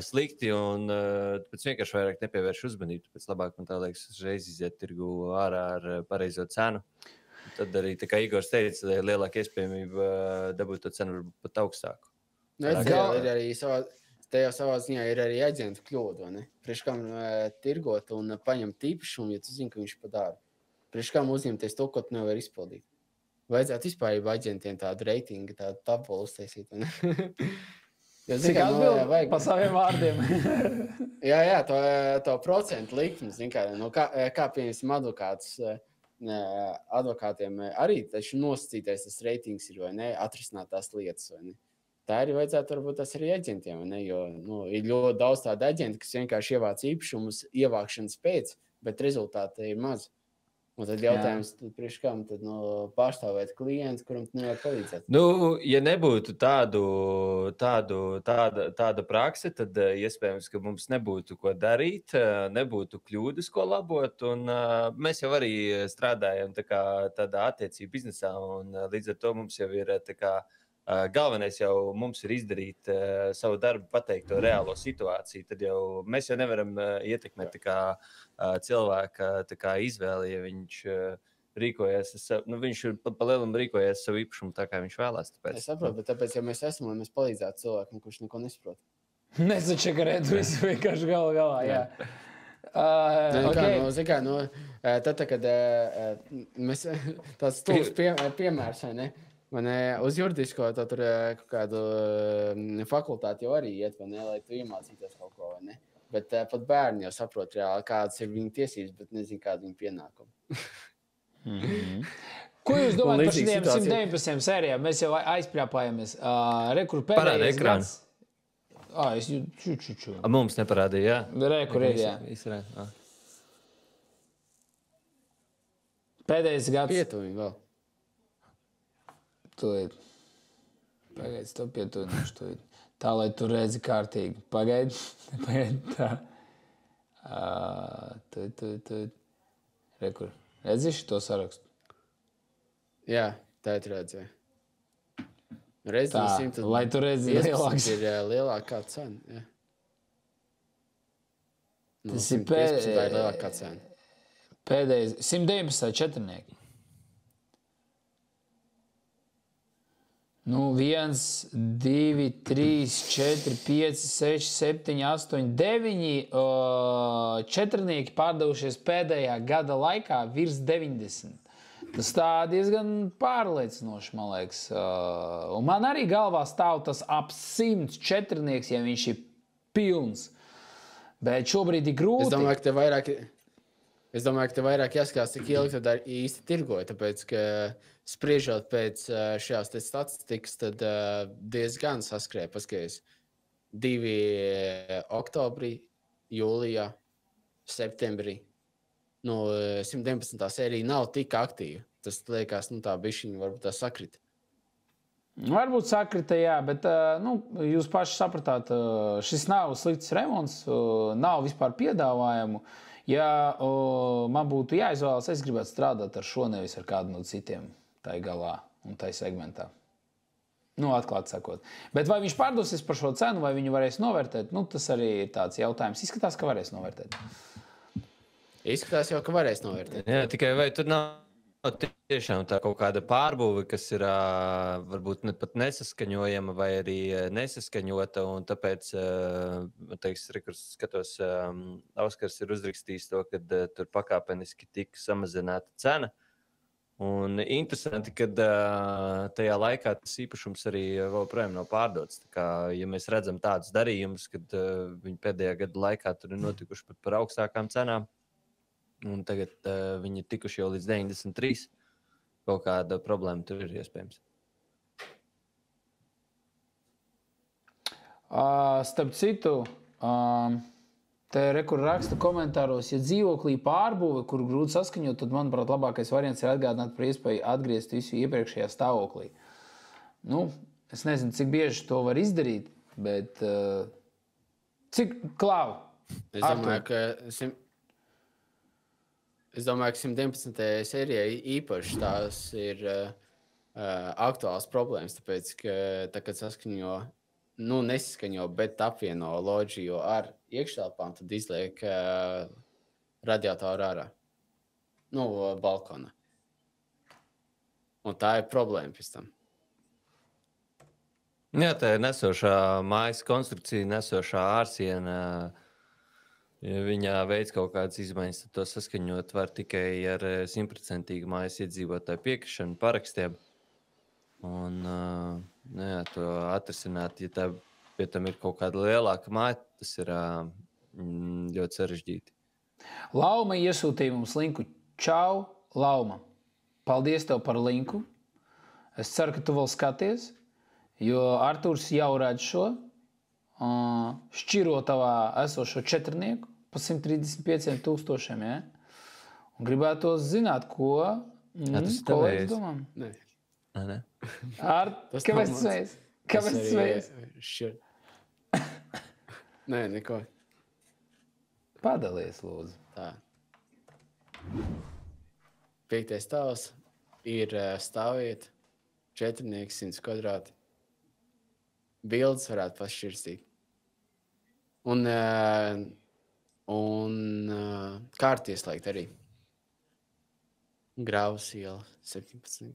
slikti, un tāpēc vienkārši vairāk nepievērš uzmanību. Tāpēc labāk man tā liekas uzreiz iziet tirgu ārā ar pareizo cenu. Tad arī, tā kā Igors teica, ir lielāka iespējamība dabūt to cenu varbūt pat augstāku. Ir arī savā ziņā ir arī aģentu kļūda, vai ne? Priekš kam tirgot un paņemt īpašumu, ja tu zini, ka viņš padara. Priekš kam uzņemties to, ko tu nevar izpildīt. Vajadzētu vispār aģentiem tādu reitingu, tādu tabulu uztaisīt, vai ne? Cik atbild pa saviem vārdiem? jā, to procentu likmi, kā piemēram advokātiem arī taču nosacītais tas reitings ir, vai ne, atrisināt tās lietas, vai ne. Tā arī vajadzētu varbūt tas arī aģentiem, vai ne, jo ir ļoti daudz tādu aģentu, kas vienkārši ievāc īpašumus ievākšanas pēc, bet rezultāti ir maz. Un tad jautājums, priekš kam tad pārstāvēt klientu, kuram tu nevar palīdzēt? Ja nebūtu tāda prakse, tad iespējams, ka mums nebūtu ko darīt, nebūtu kļūdas, ko labot. Un mēs jau arī strādājam tādā attiecību biznesā, un līdz ar to mums jau ir galvenais jau mums ir izdarīt savu darbu, pateikt to reālo situāciju. Tad jau mēs jau nevaram ietekmēt cilvēka izvēli, ja viņš rīkojas, viņš pa lielam rīkojas savu īpašumu tā, kā viņš vēlās. Tāpēc. Es saprotu, bet tāpēc, ja mēs esam, lai mēs palīdzētu cilvēkam, kurš neko nesaprot. Nesačakarēt visu vienkārši galā, jā. Tad, kad mēs tāds stūrs piemērs, vai ne? Man uz juridisko to tur kaut kādu fakultāti jau arī iet, vai ne, lai tu iemācītos kaut ko, vai ne. Bet pat bērni jau saprot reāli, kādas ir viņa tiesības, bet nezinu, kāda viņa pienākuma. Ko jūs Un domājat par līdzīga šiem situācija. 119 sērijām? Mēs jau aizpļāpājamies. Rekur Parāda pēdējais ekrānu. gads. Es ču. Mums neparādīja, jā. Rekur ir, jā. Pēdējais gads. Pietuviņ vēl. Tūlīt. Pagaid, to pietuvināšu tūlīt. Tā, lai tu redzi kārtīgi. Pagaid. Tā. Tūlīt. Rekur. Redzi to sarakstu? Jā, tā ir redzēja. Reiz Tā, lai tu redzi lielāks. Ir lielākā cena. Jā. No, Tas ir 115 vai lielākā cena. Pēdējais 119 četrnieki. 1, 2, 3, 4, 5, 6, 7, 8, 9 četrnieki pārdevušies pēdējā gada laikā virs 90. Tas tā diezgan pārliecinoši, man liekas. Un man arī galvā stāv tas ap 100 četrnieks, ja viņš ir pilns. Bet šobrīd ir grūti. Es domāju, ka te vairāk jāskatās, cik ilgi tad īsti tirgoja. Tāpēc, ka spriežot pēc šās statistikas, tad diezgan saskrēja. Paskaties, 2 oktobrī, jūlijā, septembrī. 119. sērija nav tik aktīva. Tas liekas, tā bišķiņa varbūt tā sakrita. Varbūt sakrita, jā, bet jūs paši sapratāt, šis nav slikts remonts, nav vispār piedāvājumu. Ja man būtu jāizvēlas, es gribētu strādāt ar šo, nevis ar kādu no citiem tai galā un tai segmentā. Atklāti sakot. Bet vai viņš pārdosies par šo cenu, vai viņu varēs novērtēt, tas arī ir tāds jautājums. Izskatās, ka varēs novērtēt. Izskatās jau, ka varēs novērtēt. Jā, tikai vai tur nav tiešām tā kaut kāda pārbūve, kas ir varbūt pat nesaskaņojama vai arī nesaskaņota, un tāpēc, skatos, Oskars ir uzrakstījis to, ka tur pakāpeniski tika samazināta cena. Un interesanti, ka tajā laikā tas īpašums arī vēl projām nav pārdots. Tā kā, ja mēs redzam tādus darījumus, kad viņi pēdējā gada laikā tur ir notikuši pat par augstākām cenām, un tagad viņi ir tikuši jau līdz 93. Kaut kāda problēma tur ir iespējams. Starp citu, te rekur raksta komentāros, ja dzīvoklī pārbūve, kuru grūti saskaņot, tad, manuprāt, labākais variants ir atgādināt par iespēju atgriezt visu iepriekšējā stāvoklī. Es nezinu, cik bieži to var izdarīt, bet cik klāvu? Es domāju, ka 111. sērijai īpaši tās ir aktuāls problēmas, tāpēc, ka tā, kad saskaņo, nesaskaņo, bet apvieno loģiju ar iekštelpām, tad izliek radiatoru ārā, balkona. Un tā ir problēma pēc tam. Jā, tā ir nesošā mājas konstrukcija, nesošā ārsiena. Ja viņā veids kaut kādas izmaiņas, tad to saskaņot var tikai ar 100% mājas iedzīvotāju piekrišanu, parakstiem. Un to atrisināt, ja pie tam ir kaut kāda lielāka māja, tas ir ļoti sarežģīti. Lauma iesūtīja mums linku. Čau, Lauma! Paldies tev par linku. Es ceru, ka tu vēl skaties, jo Artūrs jau redz šo. Šķiro tavā esošo četrnieku pa 135,000, ja? Un gribētu zināt, ko kolēģis domā. Nē. Kāpēc tu svējies? Kāpēc tu svējies? Nē, neko. Padalies, lūdzu. Tā. 5. stāvs ir stāvvieta, četrnieks, 100 kvadrāti. Bildes varētu pašķirstīt. Un kārti ieslēgt arī. Grāvas iela 17.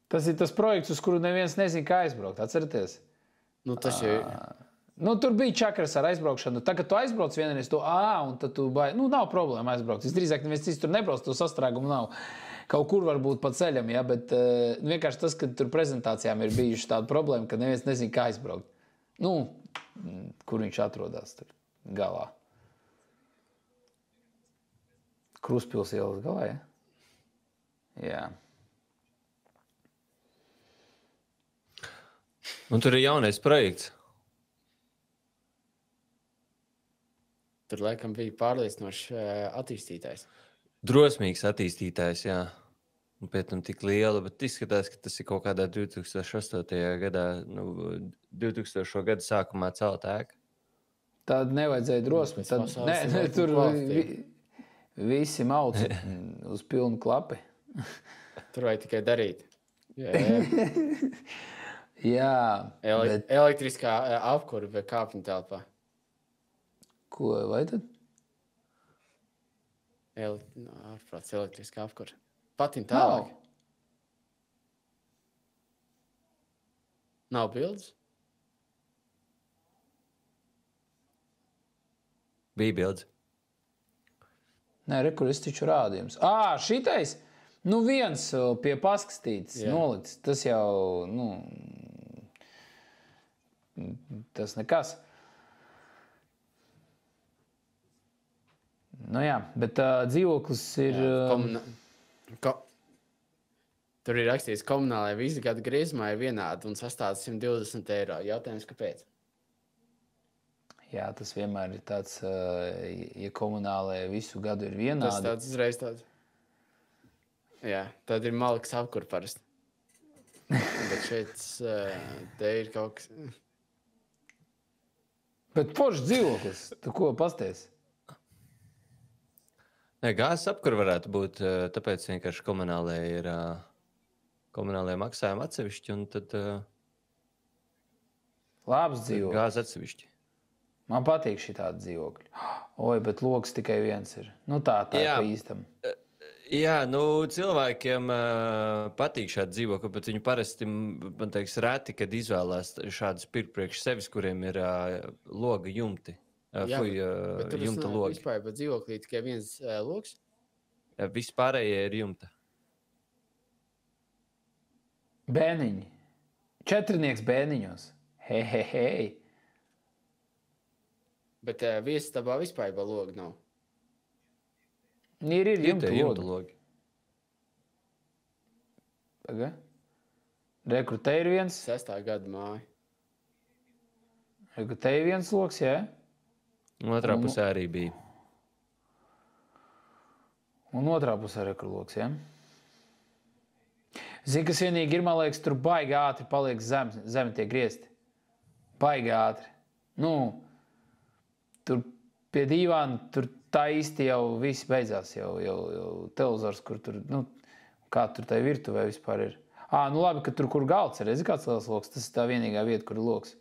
Tas ir tas projekts, uz kuru neviens nezina, kā aizbraukt. Atcerieties? Tas jau ir. Tur bija čakras ar aizbraukšanu. Tagad tu aizbrauc vienreiz to un tad tu nav problēma aizbraukt. Visdrīzāk neviens cits tur nebrauc, to sastrēgumu nav. Kaut kur varbūt pa ceļam, ja, bet vienkārši tas, ka tur prezentācijām ir bijuši tāda problēma, ka neviens nezina, kā aizbraukt. Kur viņš atrodas tur galā. Kruspils ielas galā, ja? Jā. Un tur ir jaunais projekts. Tur laikam bija pārliecinošs attīstītājs. Drosmīgs attīstītājs, jā. Un pēc tam tik liela, bet izskatās, ka tas ir kaut kādā 2008. gadā, 2000. gada sākumā celta ēka. Tāda nevajadzēja drosmi. Tad, tur visi mauci uz pilnu klapi. Tur vajag tikai darīt. Jā. Elektriskā apkura vai kāpņu telpā. Ko, vai tad? Ārprāts elektriskā apkura. Patim tālāk. Nav bildes? Bija bildes. Nē, kur es taču rādījums. Šitais? Viens pie paskastītes nolicis. Tas jau, tas nekas. Jā, bet dzīvoklis ir... Tur ir rakstīts, komunālajā visu gadu griezumā ir vienādi un sastāv 120 eiro. Jautājums, kāpēc? Jā, tas vienmēr ir tāds, ja komunālajā visu gadu ir vienādi. Tas tāds uzreiz tāds. Jā, tad ir malks apkur parasti. Bet šeit te ir kaut kas... Bet foršs dzīvoklis, tu ko pasties? Nē, gāzes apkura varētu būt, tāpēc vienkārši komunālajie maksājumi atsevišķi, un tad labs dzīvoklis. Gāze atsevišķi. Man patīk šī tāda dzīvokļa. Oi, bet loks tikai viens ir. Tā pa īstam. Jā, cilvēkiem patīk šādi dzīvokļi, bet viņi parasti, man teiks, reti, kad izvēlās šādus pirkt priekš sevis, kuriem ir loga jumti. Bet tur jumta logi. Vispār par dzīvoklī tikai viens logs? Vispārējie ir jumta. Bēniņi. Četrnieks bēniņos. Hei. Bet viesistabā vispār logi nav. Ir jumta logi. Paga. Rekur, te ir viens. 6. gada māja. Rekur, te ir viens logs, jā? Un otrā pusē arī bija. Un otrā pusē rekur logs, jā? Zini, kas vienīgi ir, man liekas, tur baigi ātri paliek zemi tiek griezti. Baigi ātri. Tur pie dīvāna, tur tā īsti jau viss beidzās, jau televizors, kur tur, kā tur tai virtuvē vispār ir. Labi, ka tur, kur galds ir, redzi, kāds liels loks, tas ir tā vienīgā vieta, kur ir loks.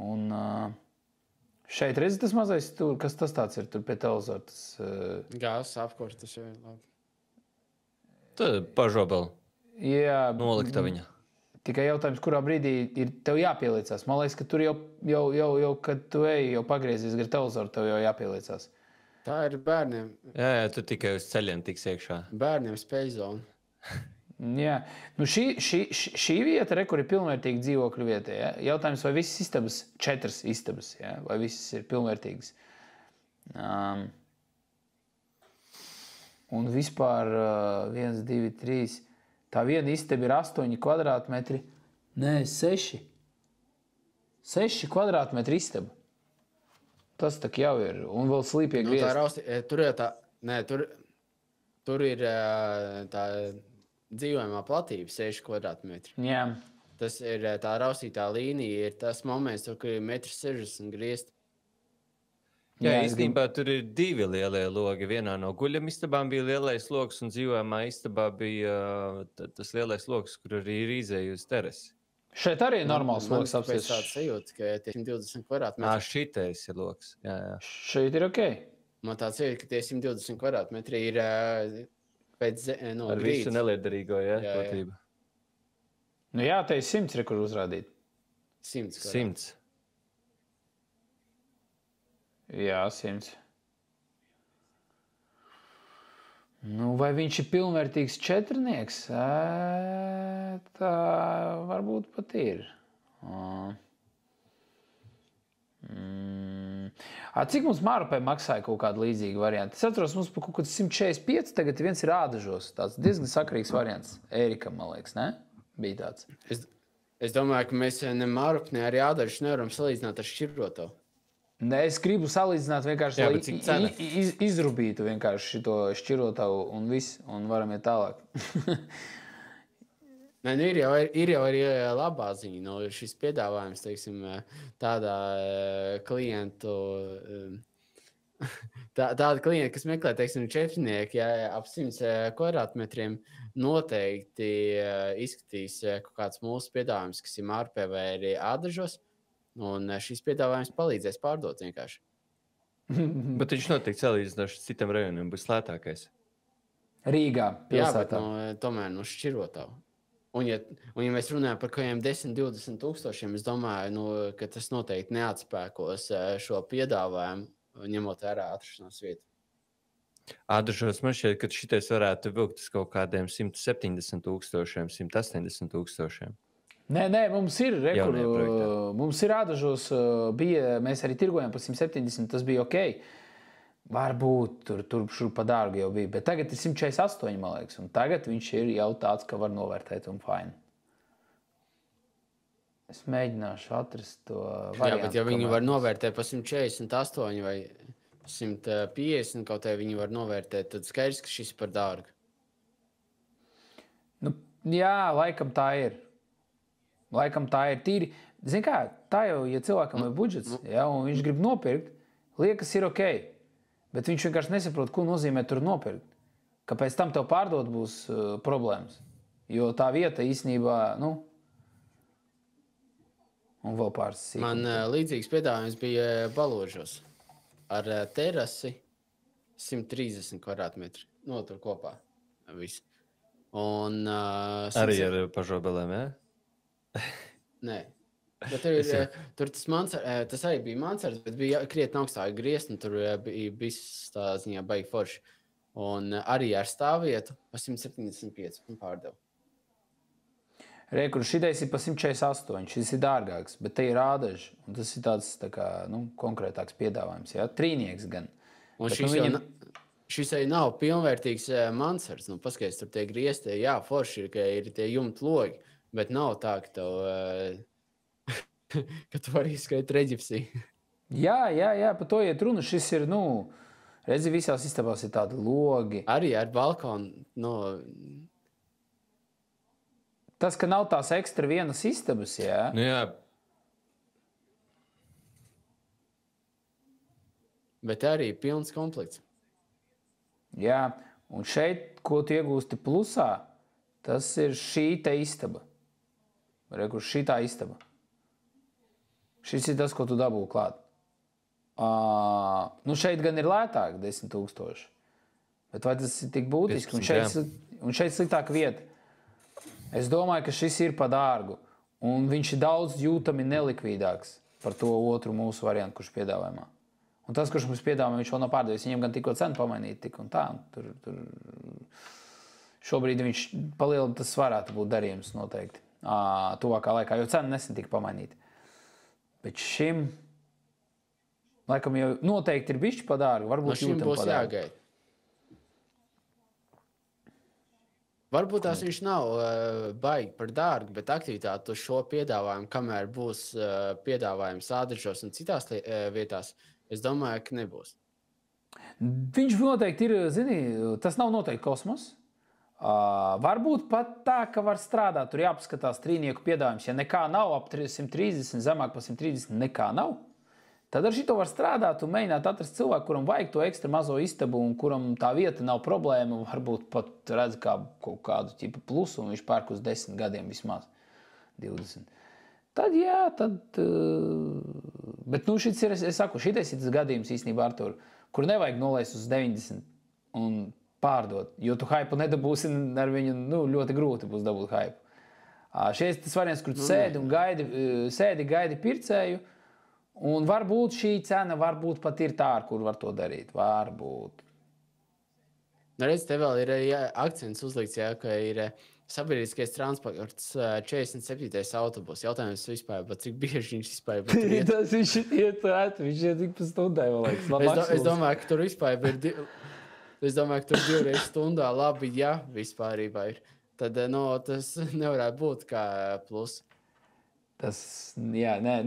Un šeit redzi tas mazais tur, kas tas tāds ir, tur pie televizora, tas... Gāzes apkurs, tas jau ir labi. Tad pažobel. Jā. Nolikta viņa. Tikai jautājums, kurā brīdī ir tev jāpieliecās. Man liekas, ka tur jau kad tu ej, jau pagriezies gar televizoru, tev jau jāpieliecās. Tā ir bērniem. Jā, tu tikai uz ceļiem tiks iekšā. Bērniem spēļu zona. Jā. Šī vieta, kur ir pilnvērtīga dzīvokļu vieta, ja? Jautājums, vai visas istabas, 4 istabas, ja? Vai visas ir pilnvērtīgas. Un vispār 1, 2, 3. Tā viena istaba ir 8 kvadrātmetri. Nē, 6. 6 kvadrātmetri istaba. Tas tak jau ir. Un vēl slīpie griezti. Tur ir tā... Nē, tur ir tā dzīvojamā platība 6 kvadrātmetri. Jā. Tas ir tā raustītā līnija, ir tas moments, kur ir 1,60 m griezti. Jā, īstenībā tur ir 2 lielie logi. Vienā no guļamistabām bija lielais logs, un dzīvojamā istabā bija tas lielais logs, kur arī ir izēja uz terasi. Šeit arī ir normāls logs apsies. Man tāds sajūta, ka tie 120 kvadrātmetri. Šitais ir logs. Jā. Šeit ir ok. Man tāds ir, ka tie 120 kvadrātmetri ir pēc ar visu neliederīgo, platību. Jā, te ir 100, kur uzrādīt. 100. Jā, 100. Vai viņš ir pilnvērtīgs četrnieks? Tā varbūt pat ir. Cik mums Mārupē maksāja kaut kāda līdzīga varianta? Es atceros, mums par kaut kāds 145, tagad viens ir Ādažos. Tāds diezgan sakarīgs variants. Ērikam, man liekas, ne? Bija tāds. Es domāju, ka mēs ne Mārupu, ne arī Ādažus nevaram salīdzināt ar Šķirotavu. Ne, es gribu salīdzināt vienkārši, lai izrubītu vienkārši šito Šķirotavu un viss, un varam iet tālāk. Nē, nu ir jau arī labā ziņa. Nu, šis piedāvājums, teiksim, tādā klientu, tāda klienta, kas meklē, teiksim, četrnieki, ap 100 kvadrātmetriem, noteikti izskatīs kaut kāds mūsu piedāvājums, kas ir Mārupē vai arī Ādažos, un šis piedāvājums palīdzēs pārdot vienkārši. Bet viņš noteikti salīdzinoši citam rajonam būs lētākais. Rīgā, pilsētā. Jā, bet tomēr Šķirotavu. Un ja mēs runājam par kādiem 10-20 tūkstošiem, es domāju, ka tas noteikti neatspēkos šo piedāvājumu, ņemot vērā atrašanās vietu. Ādažos man šķiet, ka šitais varētu vilkt uz kaut kādiem 170 tūkstošiem, 180 tūkstošiem. Nē, mums ir mums ir Ādažos, mēs arī tirgojam par 170, tas bija ok. Varbūt tur pa dārgu jau bija, bet tagad ir 148, man liekas, un tagad viņš ir jau tāds, ka var novērtēt un fine. Es mēģināšu atrast to variantu. Jā, bet ja viņi var novērtēt pa 148 vai 150, kaut vai viņi var novērtēt, tad skaidrs, ka šis ir par dārgu. Nu, jā, laikam tā ir. Laikam tā ir tīri. Zini kā, tā jau, ja cilvēkam ir budžets, ja, un viņš grib nopirkt, liekas ir ok. Bet viņš vienkārši nesaprot, ko nozīmē tur nopirkt. Ka pēc tam tev pārdot būs problēmas. Jo tā vieta īstenībā, un vēl pāris sīkums. Man līdzīgs piedāvājums bija Balūžos ar terasi 130 kvadrātmetri. Tur kopā viss. Un, arī ar pažobelēm, jā? Nē. Bet tur tas arī bija mansards, bet bija krietni augstāk griezt, un tur bija viss tā ziņā baigi forši. Un arī ar stāvvietu pa 175 un pārdevu. Kur šitais ir pa 148, šis ir dārgāks, bet te ir Ādaži, un tas ir tāds tā kā, konkrētāks piedāvājums, jā? Trīnieks gan. Un šis arī nav pilnvērtīgs mansards, paskaties, tur tie grieztie, jā, forši ir, ka ir tie jumta logi, bet nav tā, ka tev... ka tu vari izskait reģipsī. Jā, par to iet runa. Šis ir, redzi, visās istabās ir tādi logi. Arī ar balkonu, Tas, ka nav tās ekstra vienas istabas, jā? Jā. Bet arī pilns komplekts. Jā, un šeit, ko tu iegūsti plusā, tas ir šī te istaba. Kur šitā istaba. Šis ir tas, ko tu dabū klāt. Šeit gan ir lētāk 10 000. Bet vai tas ir tik būtiski? Un šeit sliktāka vieta. Es domāju, ka šis ir pa dārgu. Un viņš ir daudz jūtami nelikvīdāks par to otru mūsu variantu, kurš piedāvājumā. Un tas, kurš mums piedāvā, viņš vēl nav pārdevis. Viņam gan tikko cenu pamainīt tik un tā. Tur šobrīd viņš palielina, tas varētu būt darījums noteikti. Tuvākā laikā, jo cena nesen tika pamainīta. Bet šim, laikam jau noteikti ir bišķi pa dārgu, varbūt jūtam pa dārgu. Jāgaida. Varbūt tās viņš nav baigi par dārgu, bet aktivitāti uz šo piedāvājumu, kamēr būs piedāvājums Ādažos un citās vietās, es domāju, ka nebūs. Viņš noteikti ir, tas nav noteikti kosmos. Varbūt pat tā, ka var strādāt, tur jāpaskatās trīnieku piedāvājums. Ja nekā nav ap 130, zemāk pa 130, nekā nav, tad ar šito var strādāt un mēģināt atrast cilvēku, kuram vajag to ekstra mazo istabu un kuram tā vieta nav problēma. Varbūt pat redz kā kaut kādu tipu plusu un viņš pērk uz 10 gadiem vismaz 20. Tad jā, bet šis ir, es saku, šitais ir tas gadījums īstenībā, Artur, kur nevajag nolaist uz 90 un pārdot, jo tu haipu nedabūsi ar viņu, ļoti grūti būs dabūt haipu. Šeit tas variants, kur tu gaidi pircēju, un varbūt šī cena varbūt pat ir tā, ar kur var to darīt. Varbūt. Redz, te vēl ir akcents uzlikts, ka ir sabiedriskais transports 47. autobus. Jautājums vispār, bet cik bieži viņš vispār tur iet? Tas viņš iet ātri, viņš iet tik pa stundai, man liekas. Es domāju, ka tur vispār ir es domāju, ka tur 2 reizes stundā labi, ja vispārībā ir. Tad, tas nevarētu būt kā plus. Tas, jā, nē,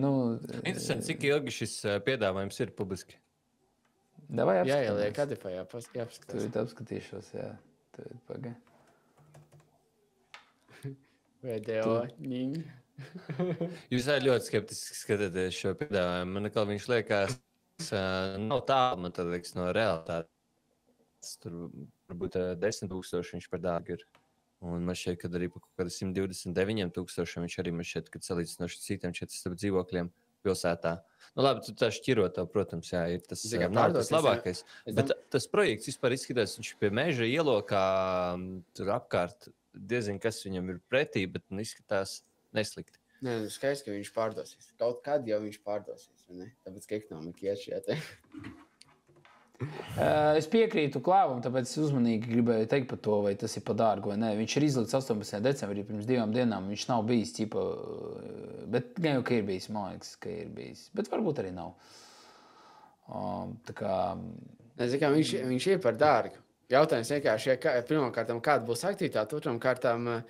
Interesanti, cik ilgi šis piedāvājums ir publiski? Davai Jā, apskatāmies. ieliek Adifā, jāpaskatās. Tur apskatīšos, jā. Tur pagai. Video ņiņ. Jūs ļoti skeptiski skatāties šo piedāvājumu. Man atkal viņš liekas, nav tālu, man tad liekas, no realitātes. Tur varbūt 10,000 viņš par dārgu ir. Un man šķiet, ka arī par kaut kādu 129,000 viņš arī man šķiet, kad salīdzinoši citiem 4 dzīvokļiem pilsētā. Nu labi, tu tā šķirot, protams, jā, ir tas, nav tas labākais. Bet tas projekts vispār izskatās, viņš pie meža ielokā tur apkārt diezin, kas viņam ir pretī, bet izskatās neslikti. Nē, skaidrs, ka viņš pārdosies. Kaut kad jau viņš pārdosies, vai ne? Tāpēc, ka ekonomika iet šajā te. Es piekrītu Klāvam, tāpēc es uzmanīgi gribēju teikt par to, vai tas ir par dārgu vai nē. Viņš ir izlikts 18. decembrī pirms 2 dienām. Viņš nav bijis ķipa, bet gan jau, ka ir bijis, man liekas, ka ir bijis. Bet varbūt arī nav. Tā kā... Nezinu, kā viņš ir par dārgu. Jautājums vienkārši, pirmkārtām, kāda būs aktivitāte, otram kārtām,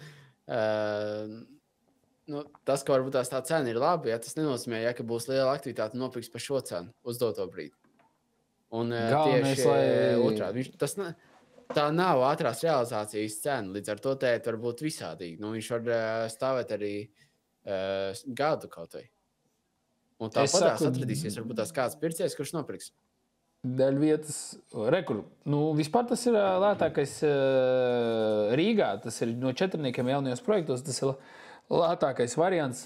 tas, ka varbūt tā cena ir labi, ja tas nenozīmē, ja, ka būs liela aktivitāte nopirks par šo cenu uz doto brīdi. Un Galvenais, tieši otrādi. Tā nav ātrās realizācijas cena, līdz ar to tēt var būt visādīgi. Viņš var stāvēt arī gadu kaut vai. Un tāpatās atradīsies varbūt tās kāds pircējs, kurš nopirks. Dēļ vietas rekur. Vispār tas ir lētākais Rīgā. Tas ir no 4 jaunajos projektos. Tas ir lētākais variants.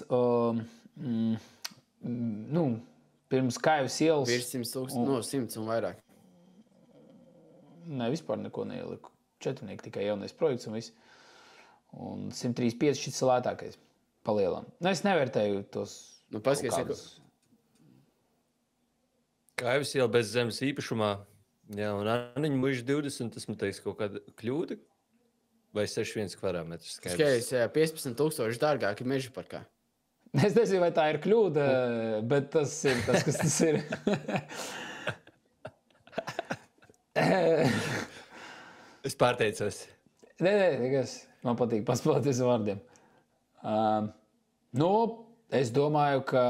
Pirms Kaivas ielas. Virs 100 un vairāk. Nē, vispār neko neieliku. 4 tikai jaunais projekts un viss. Un 135 šis ir lētākais palielam. Es nevērtēju tos. Paskaties, Kaivas iela bez zemes īpašumā. Jā, un Aniņa muža 20, tas man teiks kaut kāda kļūda. Vai 61 kvadrāmetrs skaidrs? Skaidrs, 15,000 dārgāk ir meža parkā. Es nezinu, vai tā ir kļūda, bet tas ir tas, kas tas ir. Es pārteicos. Nē, nekas. Man patīk paspēlēties ar vārdiem. Es domāju, ka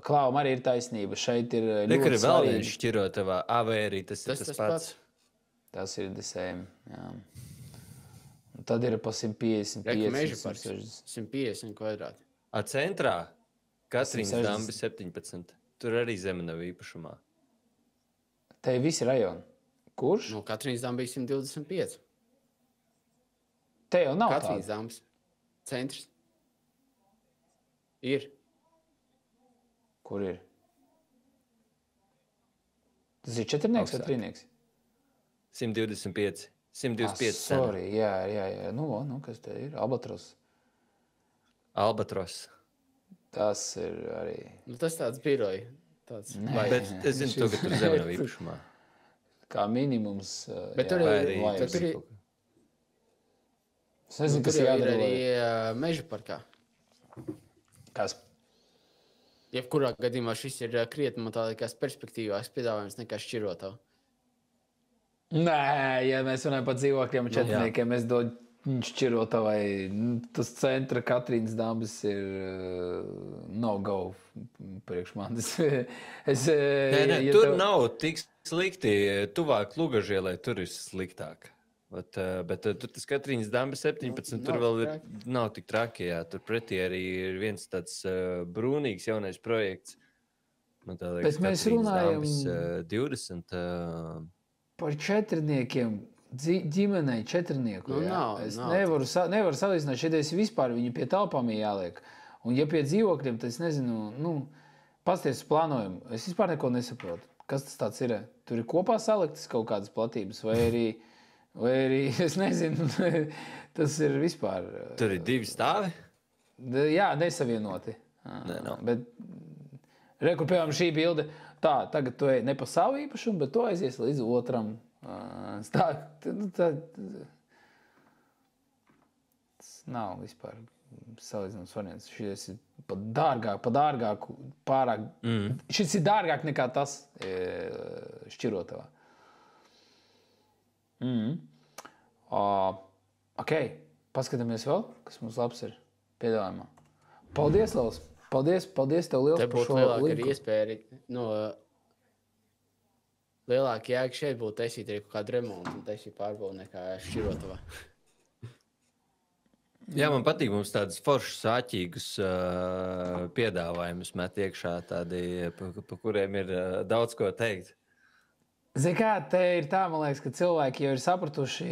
Klāvam arī ir taisnība. Šeit ir ļoti svarīgi. Tur ir vēl svarīgi. viens šķirotavā, vai arī tas ir tas pats. Tas ir desēm, jā. Un tad ir pa 150, 150 kvadrāti. Centrā Katrīnas dambi 17. Tur arī zeme nav īpašumā. Te ir visi rajoni. Kurš? Katrīnas dambi 125. Te jau nav Katrīnas dambis. Centrs. Ir. Kur ir? Tas ir 4 vai 3? 125. 125 cena. Sorry, jā. Kas te ir? Albatros. Tas ir arī... Tas tāds biroja. Bet es zinu, ka tur zeme nav īpašumā. Kā minimums. Bet tur ir... Es nezinu, kas ir jādara arī meža parkā. Kas? Jebkurā gadījumā šis ir krietni, man tā liekas, perspektīvāks piedāvājums nekā šķirotā. Nē, ja mēs runājam par dzīvokļiem un 4, es dodu šķirotā vai tas centra Katrīnas dambis ir no-go priekš manis. Tur nav tik slikti. Tuvāk Lugažielai tur ir sliktāk. Bet tur tas Katrīnas dambis 17, tur vēl nav tik traki. Jā. Tur pretī arī ir viens tāds brūnīgs jaunais projekts. Man tā liekas, bet mēs runājam 20. Par 4, ģimenei 4. Es nevaru salīdzināt, šeit es vispār viņu pie telpām jāliek. Un ja pie dzīvokļiem, tad es nezinu, pasties plānojumu. Es vispār neko nesaprotu. Kas tas tāds ir? Tur ir kopā saliktas kaut kādas platības, vai arī es nezinu, tas ir vispār. Tur ir 2 stāvi? Jā, nesavienoti. Bet, kur piemēram šī bilde, tagad tu ej ne pa savu īpašumu, bet tu aizies līdz otram stāvam. Tas nav vispār salīdzinājums variants. Šis ir pat dārgāk, pārāk. Šis ir dārgāk nekā tas šķirotavā. Ok, paskatāmies vēl, kas mums labs ir piedāvājumā. Paldies, Laus! Paldies tev liels par šo lielāka linku. ir iespēja lielāka jēga šeit būtu taisīt arī kaut kādu remontu un taisīt pārbaudu nekā šķirotavā. Jā, man patīk mums tādas foršas, āķīgas piedāvājumus met iekšā, tādi, pa kuriem ir daudz ko teikt. Zini kā, te ir tā, man liekas, ka cilvēki jau ir sapratuši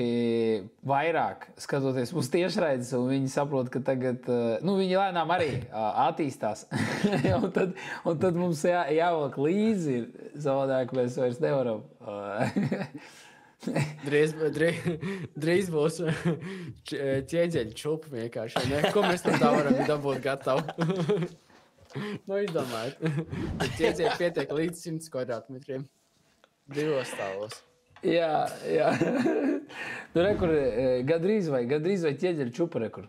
vairāk, skatoties mūsu tiešraides, un viņi saprot, ka tagad, viņi lēnām arī attīstās. un tad mums jāvelk līdzi, savādāk mēs vairs nevaram. Drīz būs ķieģeļu čupa vienkārši. Ne? Ko mēs tam tā varam dabūt gatavu? Izdomājiet. Ķieģeļi pietiek līdz 100 kvadrātmetriem. 2 stāvos. Jā. Rekur, gadrīz vai ķieģeļu čupa rekur.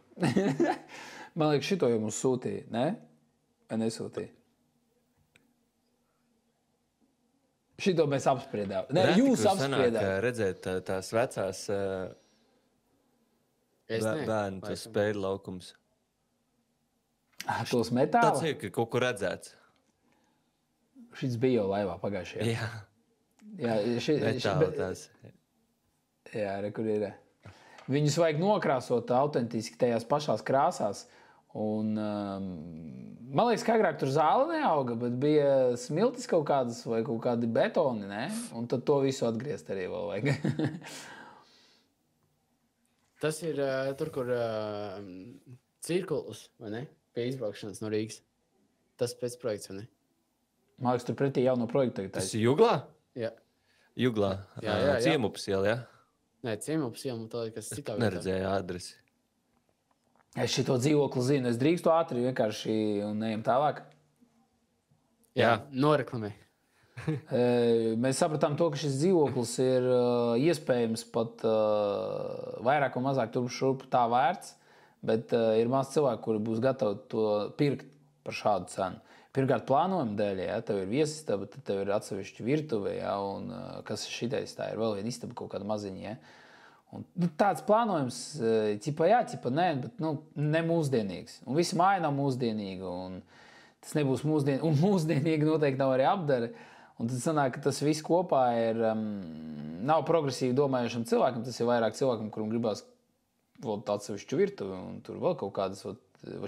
Man liekas, šito jau mums sūtīja, ne? Vai nesūtīja? Šito mēs apspriedām. Ne, jūs apspriedām. Redzēt tās vecās bērnu tos spēļu laukums. Tos metāla? Tāds ir, ka kaut kur redzēts. Šis bija jau laivā pagājušajā. Jā. Metāla tās. Jā, kur ir. Viņus vajag nokrāsot autentiski tajās pašās krāsās. Un, man liekas, ka agrāk tur zāle neauga, bet bija smiltis kaut kādas vai kaut kādi betoni, ne? Un tad to visu atgriezt arī vēl vajag. Tas ir tur, kur cirkulus, vai ne? Pie izbraukšanas no Rīgas. Tas pēc projekts, vai ne? Man liekas, tur pretī jauno projektu tagad. Tas ir Juglā? Jā. Juglā. Jā. Ciemupas iela, jā? Nē, Ciemupas iela, tā ir kas citā vietā. Neredzēju adresi. Es šito dzīvokli zinu. Es drīkstu ātri vienkārši un ejam tālāk. Jā, noreklamē. Mēs sapratām to, ka šis dzīvoklis ir iespējams pat vairāk un mazāk turp šurp tā vērts, bet ir maz cilvēku, kuri būs gatavi to pirkt par šādu cenu. Pirmkārt, plānojuma dēļ, ja tev ir viesistaba, tad tev ir atsevišķa virtuve, ja, un kas ir šitais, tā ir vēl viena istaba kaut kāda maziņa. Ja. Un, tāds plānojums, cipa jā, cipa nē, bet ne mūsdienīgs. Un visa māja nav mūsdienīga, un tas nebūs mūsdienīgi, un mūsdienīgi noteikti nav arī apdara. Un tad sanāk, ka tas viss kopā ir, nav progresīvi domājušam cilvēkam, tas ir vairāk cilvēkam, kuram gribās atsevišķu virtuvi, un tur vēl kaut kādas,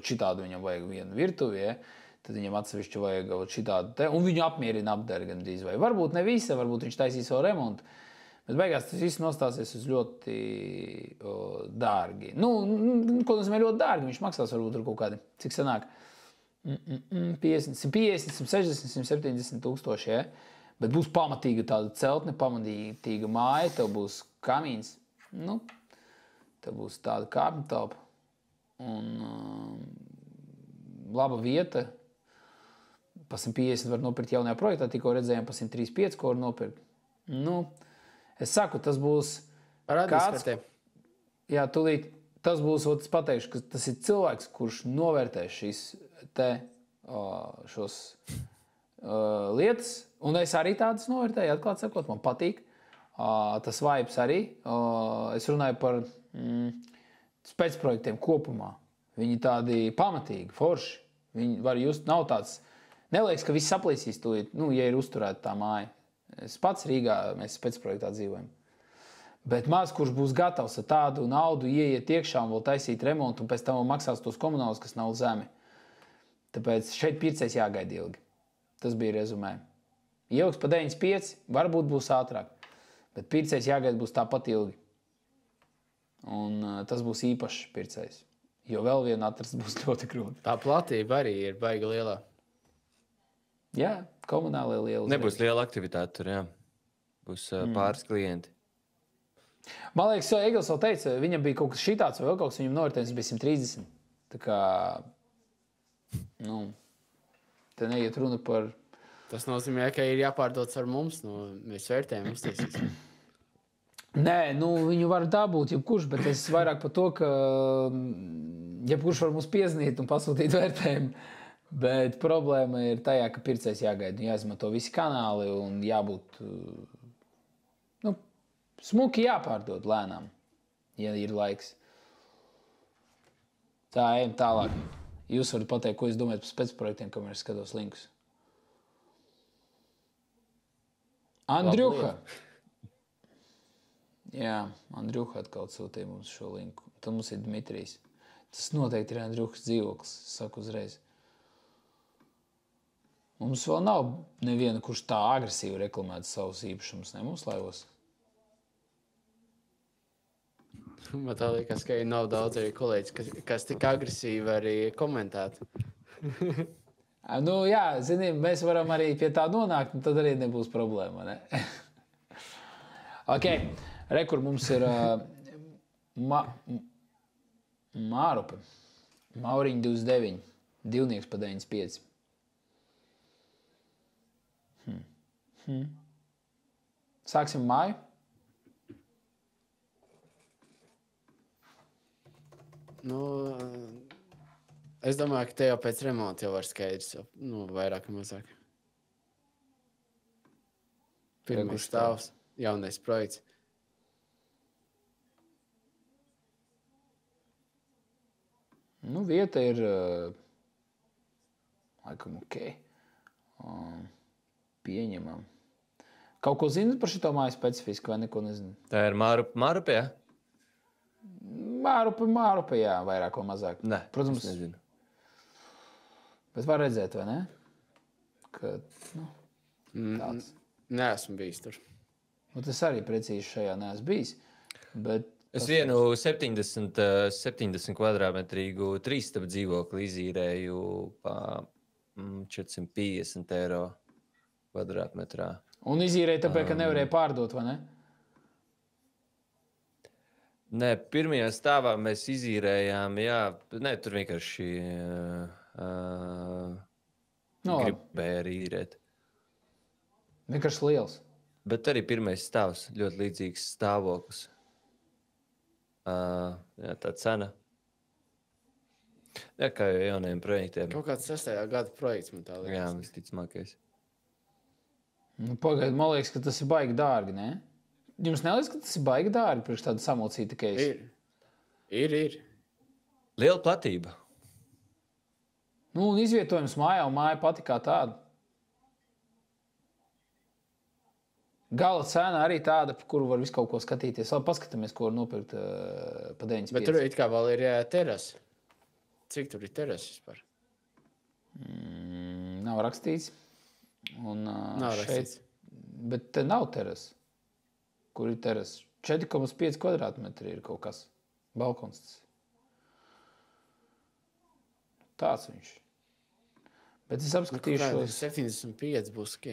šitādu viņam vajag vienu virtuvi, ja. Tad viņam atsevišķi vajag šitādu te, un viņu apmierina apdara gandrīz vai. Varbūt ne visa, varbūt viņš taisīs vēl remontu, bet beigās tas viss nostāsies uz ļoti dārgi. Ko nozīmē ļoti dārgi? Viņš maksās varbūt tur kaut kādi, cik sanāk, 150, 160, 170 tūkstoši, ja? Bet būs pamatīga tāda celtne, pamatīga māja, tev būs kamīns, tev būs tāda kāpņu telpa un laba vieta. Pa 150 var nopirkt jaunajā projektā, tikko redzējām pa 135, ko var nopirkt. Es saku, tas būs kāds... Jā, tūlīt tas būs, es pateikšu, ka tas ir cilvēks, kurš novērtē šos lietas, un es arī tādas novērtēju, atklāt sakot, man patīk. Tas vibes arī. Es runāju par spēcprojektiem kopumā. Viņi tādi pamatīgi, forši. Viņi var just, nav tāds... Neliekas, ka viss saplīsīs tūlīt, ja ir uzturēta tā māja. Es pats Rīgā, mēs spēcprojektā dzīvojam. Bet maz, kurš būs gatavs ar tādu naudu ieiet iekšā un vēl taisīt remontu, un pēc tam vēl maksās tos komunālus, kas nav zemi. Tāpēc šeit pircējs jāgaida ilgi. Tas bija rezumē. Ieaugs pa 95, varbūt būs ātrāk. Bet pircējs jāgaida būs tāpat ilgi. Un tas būs īpašs pircējs. Jo vēl vienu atrast būs ļoti grūti. Tā platība arī ir baiga lielā. Jā, komunālajā liela. Nebūs liela aktivitāte tur, jā. Būs pāris klienti. Man liekas, jo Egils vēl teica, viņam bija kaut kas šitāds vai vēl kaut kas, viņam novērtējums bija 130. Tā kā, te neiet runa par... Tas nozīmē, ka ir jāpārdod ar mums, mēs vērtējam uztaisīs. Nē, viņu var dabūt jebkurš, bet es vairāk par to, ka jebkurš var mums piezīmēt un pasūtīt vērtējumu. Bet problēma ir tajā, ka pircējs jāgaida, jāizmanto visi kanāli un jābūt smuki jāpārdod lēnām, ja ir laiks. Tā, ejam tālāk. Jūs varat pateikt, ko jūs domājat par specprojektiem, kamēr es skatos linkus. Andrjuha. Jā, Andrjuha atkal sūtīja mums šo linku. Tad mums ir Dmitrijs. Tas noteikti ir Andrjuhas dzīvoklis, saku uzreiz. Mums vēl nav neviena, kurš tā agresīvi reklamētu savus īpašumus, ne mūsu laivos. Man tā liekas, ka nav daudz arī kolēģis, kas tik agresīvi arī komentētu. Jā, zinām, mēs varam arī pie tā nonākt, un tad arī nebūs problēma, ne? Ok, kur mums ir Mārupe. Mauriņa 29, divnieks pa 95. Sāksim māju. Es domāju, ka te jau pēc remonta jau var skaidrs, vairāk un mazāk. Pirmais stāvs, jaunais projekts. Vieta ir laikam ok. Pieņemam. Kaut ko zini par šito māju specifiski vai neko nezinu? Tā ir Mārupe, jā? Mārupe, jā, vairāk vai mazāk. Nē, protams, nezinu. Bet var redzēt, vai ne? Ka, tāds. Neesmu bijis tur. Tas arī precīzi šajā neesmu bijis. Bet es vienu 70 kvadrātmetrīgu trīsstabu dzīvokli izīrēju pa 450 eiro kvadrātmetrā. Un izīrēja tāpēc, ka nevarēja pārdot, vai ne? Nē, pirmajā stāvā mēs izīrējām, jā, tur vienkārši gribēja arī īrēt. Vienkārši liels. Bet arī pirmais stāvs, ļoti līdzīgs stāvoklis. Jā, tā cena. Jā, kā jau jaunajiem projektiem. Kaut kāds 6. gada projekts man tā liekas. Jā, visticamākais. Pagaid, man liekas, ka tas ir baigi dārgi, ne? Jums neliekas, ka tas ir baigi dārgi priekš tāda samulcīta keisa? Ir. Liela platība. Un izvietojums mājā un māja pati kā tāda. Gala cena arī tāda, par kuru var visu kaut ko skatīties. Labi, paskatāmies, ko var nopirkt pa 95. Bet tur it kā vēl ir terasa. Cik tur ir terasa vispār? Nav rakstīts. Nav rakstīts. Bet te nav terasa. Kur ir terasa? 4,5 kvadrātmetri ir kaut kas. Balkons. Tāds viņš. Bet es apskatīšu... 75 būs ok.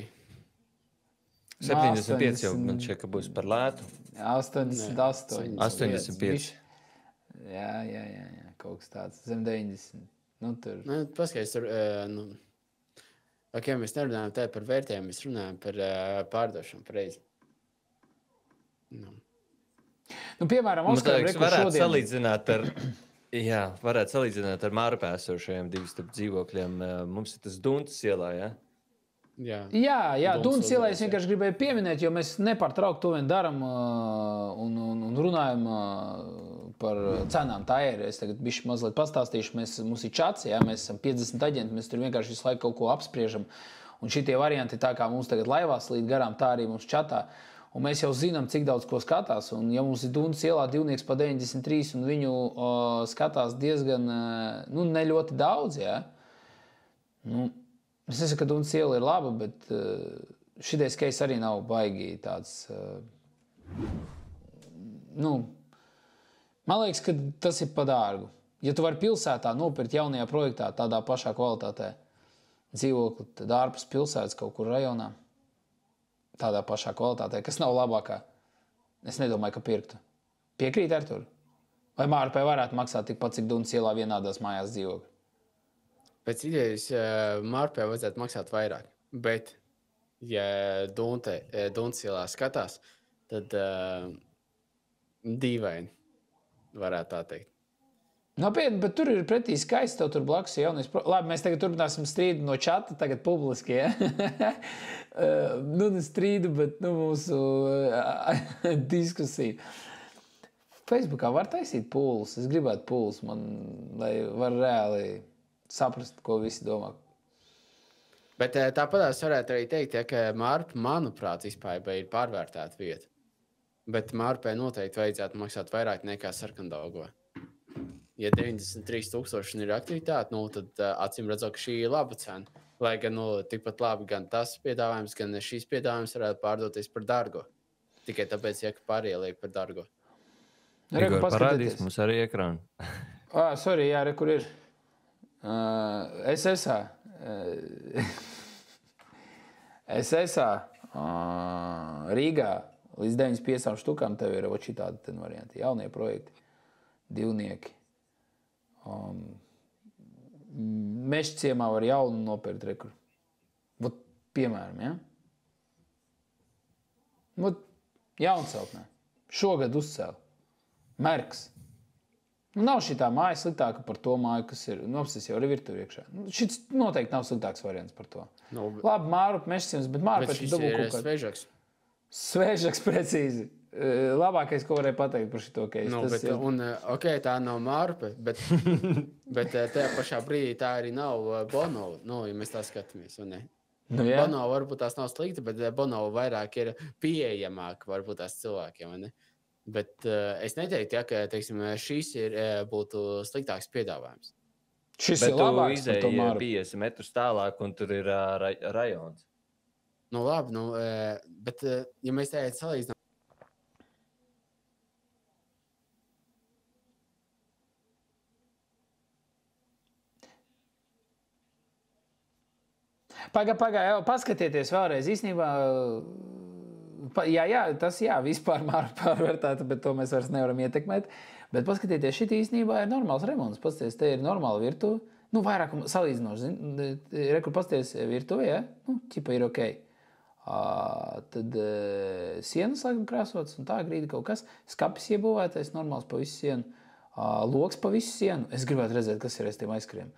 75 jau man šķiet, ka būs par lētu. 88. 85. Jā. Kaut kas tāds. Zem 90. Tur. Paskaidrs, tur... Ok, mēs nerunājam tā par vērtējumu, mēs runājam par pārdošanu pareizi. Piemēram, Oskar, varētu salīdzināt ar... Jā, varētu salīdzināt ar Mārupē esošajiem divstabu dzīvokļiem. Mums ir tas Duntas ielā, jā? Jā, Duntas ielā es vienkārši gribēju pieminēt, jo mēs nepārtraukti to vien daram un runājam par cenām. Tā ir. Es tagad bišķi mazliet pastāstīšu. Mums ir čats, jā, mēs esam 50 aģenti, mēs tur vienkārši visu laiku kaut ko apspriežam. Un šitie varianti, tā kā mums tagad laivās līd garām, tā arī mums čatā. Un mēs jau zinām, cik daudz ko skatās. Un, ja mums ir Duntas ielā divnieks pa 93 un viņu skatās diezgan, ne ļoti daudz, jā. Es nesaku, ka Duntas iela ir laba, bet šitais case arī nav baigi tāds, man liekas, ka tas ir pa dārgu. Ja tu vari pilsētā nopirkt jaunajā projektā tādā pašā kvalitātē dzīvokli, tad ārpus pilsētas kaut kur rajonā. Tādā pašā kvalitātē, kas nav labākā. Es nedomāju, ka pirktu. Piekrīt, Artur? Vai Mārupē varētu maksāt tikpat, cik Duntas ielā vienādās mājās dzīvokļi? Pēc idejas Mārupē vajadzētu maksāt vairāk. Bet, ja Duntas ielā skatās, tad dīvaini, varētu tā teikt. Nopietni, bet tur ir pretī skaisti, tev tur blakus ir jaunais. Labi, mēs tagad turpināsim strīdu no čata, tagad publiski, ja? Ne strīdu, bet mūsu diskusiju. Facebookā var taisīt pūles, es gribētu pūles, lai var reāli saprast, ko visi domā. Bet tāpat es varētu arī teikt, ka Mārpa, manuprāt, vispār ir pārvērtēta vieta. Bet Mārpai noteikti vajadzētu maksāt vairāk nekā Sarkandaugovā. Ja 93,000 ir aktivitāte, tad acīm redzot, ka šī ir laba cena. Lai gan tikpat labi gan tas piedāvājums, gan šīs piedāvājums varētu pārdoties par dārgo. Tikai tāpēc, ka pārējie liek par dārgo. Igor, parādīs mums arī ekrānu. Sorry, jā, kur ir. SSA. SSA Rīgā līdz 95 štukām tev ir šitādi varianti. Jaunie projekti, divnieki. Mežciemā var jaunu nopirkt rekur. Vot, piemēram, ja? Vot, jaunceltnē. Šogad uzcēl. Merks. Nav šitā māja sliktāka par to māju, kas ir. Tas jau ir virtuvi iekšā. Šits noteikti nav sliktāks variants par to. Labi, Mārup, Mežciems, bet Mārup pēc dabū kaut kā. Svežaks. Svežaks, precīzi. Labākais, ko varēja pateikt par šito keisu. Tā nav Mārpa, bet tajā pašā brīdī tā arī nav Bono, ja mēs tā skatāmies. Bono varbūt tās nav slikti, bet Bono vairāk ir pieejamāk varbūt tās cilvēkiem. Bet es neteiktu, ka šīs būtu sliktāks piedāvājums. Šis ir labāks par to Mārpu. 50 metrus tālāk, un tur ir rajons. Labi, bet ja mēs tagad salīdzinām, Pagaid, paskatieties vēlreiz. Īstenībā, tas vispār pārvērtēta, bet to mēs vairs nevaram ietekmēt. Bet paskatieties, šī īstenībā ir normāls remonts. Paskatieties, te ir normāla virtuve. Vairāk salīdzinoši. Rekur pasties virtuve, ja? Ķipa ir ok. Tad sienas laikam krāsotas un tā grīda kaut kas. Skapis iebūvētais, normāls pa visu sienu. Loks pa visu sienu. Es gribētu redzēt, kas ir aiz tiem aizskriem.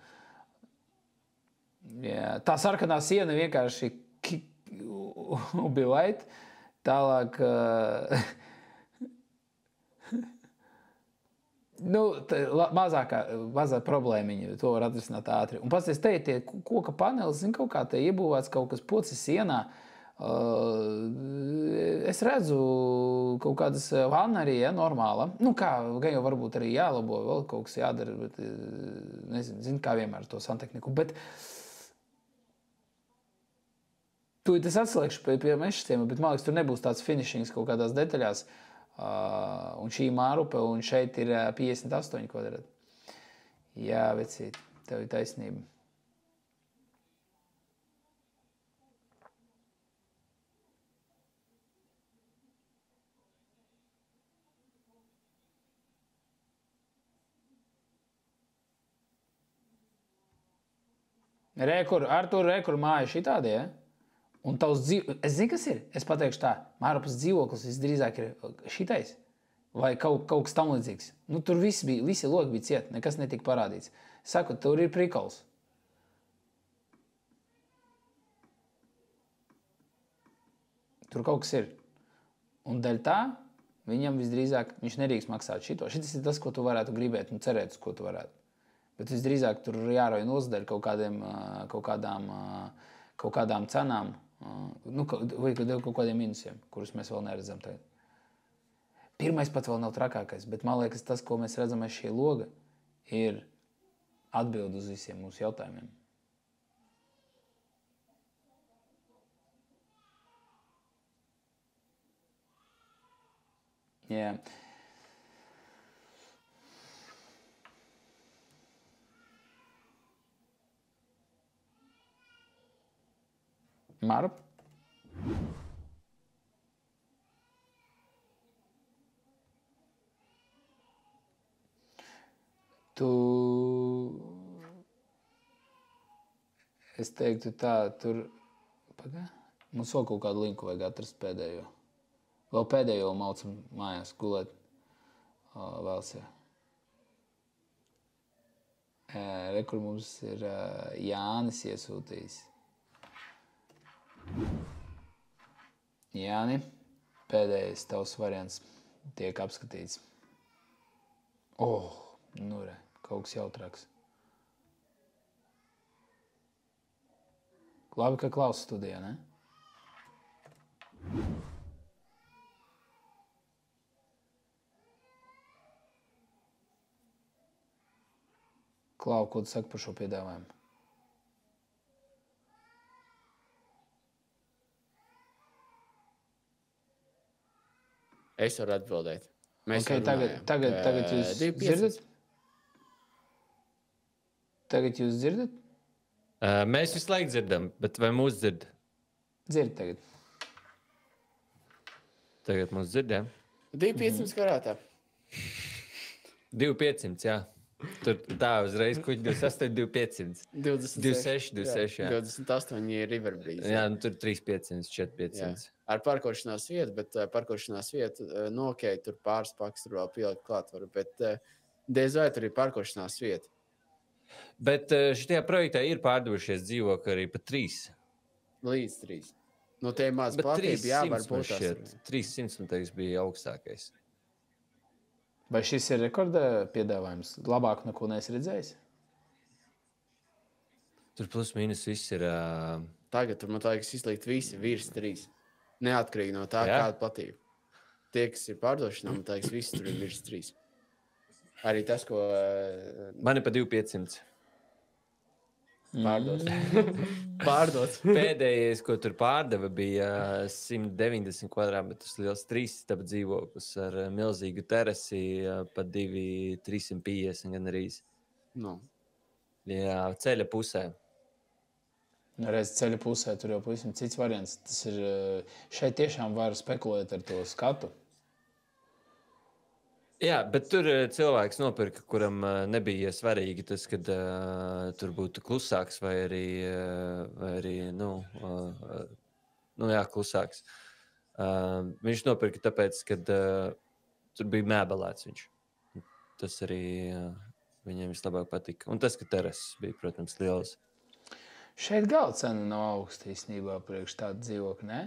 Jā, tā sarkanā siena vienkārši ubilait. Tālāk mazā problēmiņa, to var atrisināt ātri. Un pats te ir tie koka panelis, kaut kā te iebūvēts kaut kas pocis sienā. Es redzu kaut kādas vanna arī, normāla. Gan jau varbūt arī jālabo, vēl kaut kas jādara, bet nezinu, kā vienmēr to santehniku. Bet es atslēgšu pie Mežciema, bet man liekas, tur nebūs tāds finishings kaut kādās detaļās. Un šī Mārupe, un šeit ir 58 kvadrāti. Jā, vecīt, tev ir taisnība. Rekur māja šitādi, ja? Un tavs es zinu, kas ir. Es pateikšu tā, Mārupas dzīvoklis visdrīzāk ir šitais. Vai kaut kas tam līdzīgs. Tur visi logi bija cieti, nekas netika parādīts. Saku, tur ir prikals. Tur kaut kas ir. Un dēļ tā, viņam visdrīzāk, viņš nedrīkst maksāt šito. Šitas ir tas, ko tu varētu gribēt un cerēt, uz ko tu varētu. Bet visdrīzāk tur jāroja nozdaļ kaut kādām cenām, vai kaut kādiem minusiem, kurus mēs vēl neredzam tagad. Pirmais pat vēl nav trakākais, bet man liekas, tas, ko mēs redzam aiz šī loga, ir atbild uz visiem mūsu jautājumiem. Jā. Mārup? Es teiktu tā, tur... Mums vēl kaut kādu linku vajag atrast pēdējo. Vēl pēdējo maucam mājās gulēt. Velsē. Re, kur mums ir Jānis iesūtījis. Jāni, pēdējais tavs variants tiek apskatīts. Nu re, kaut kas jautrāks. Labi, ka klausa studijā, ne? Klau, ko tu saki par šo piedāvājumu? Es varu atbildēt. Mēs Okay, tagad jūs dzirdat? Tagad jūs dzirdat? Mēs visu laiku dzirdam, bet vai mūs dzird? Dzird tagad. Tagad mūs dzird, jā? 2500 karātā. 2500, jā. Tur tā uzreiz kuģi 28, 2500. 26, jā. 28 ir Riverbreeze. Jā, nu tur 3500, 4500. Ar parkošanās vietu, bet parkošanās vietu, nu ok, tur pāris paks tur vēl pielikt klāt varu, bet diez vai tur ir parkošanās vieta. Bet šitajā projektā ir pārdevušies dzīvokļi arī pa 3. Līdz 3. Nu, tie maz Bet platība, jā, var būt šķiet, 300, man teiks, bija augstākais. Vai šis ir rekorda piedāvājums? Labāk neko neesi redzējis? Tur plus mīnus viss ir... Tagad tur, man liekas, izlikt visi virs 3. Neatkarīgi no tā, Jā? kāda platība. Tie, kas ir pārdošanā, man liekas, visi tur ir virs 3. Arī tas, ko Man ir pa 2500. pārdot. Pēdējais, ko tur pārdeva, bija 190 kvadrātmetrus liels 3-staba dzīvoklis ar milzīgu terasi, pa 350 gan arī. Nu. Jā, ceļa pusē. Reiz ceļa pusē tur jau pavisam cits variants. Tas ir, šeit tiešām var spekulēt ar to skatu. Jā, bet tur cilvēks nopirka, kuram nebija svarīgi tas, kad tur būtu klusāks vai arī klusāks. Viņš nopirka tāpēc, ka tur bija mēbelēts viņš. Tas arī viņiem vislabāk patika. Un tas, ka terases bija, protams, liels. Šeit gala cena nav augsta īstenībā priekš tādu dzīvokļu, ne?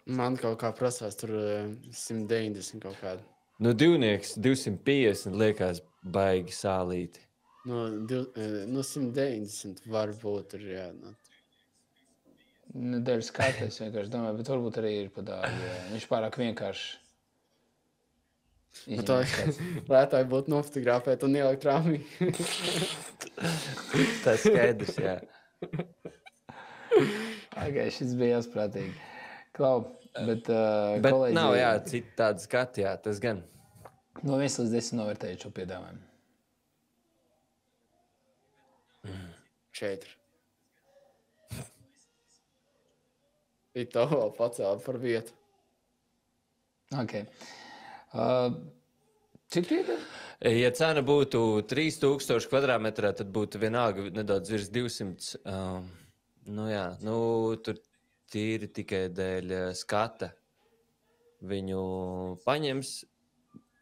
Man kaut kā prasās tur 190 kaut kādu. Nu, divnieks 250 liekas baigi sālīti. No 190 varbūt tur, jā. Nedēļas kārtā es vienkārši domāju, bet varbūt arī ir pa dārgi. Jā. Viņš pārāk vienkārši. Tā lētāji būtu nofotografēt un ielikt rāmī. Tas skaidrs, jā. Okay, šis bija jāsprātīgi. Klau, bet Bet kolēģi... nav, jā, citi tādi skati, jā, tas gan. No 1 līdz 10 novērtēju šo piedāvājumu. 4. Ir to vēl pacēla par vietu. Okay. Cik piedāvā? Ja cena būtu 3000 kvadrāmetrā, tad būtu vienalga nedaudz virs 200. Tur tīri tikai dēļ skata viņu paņems,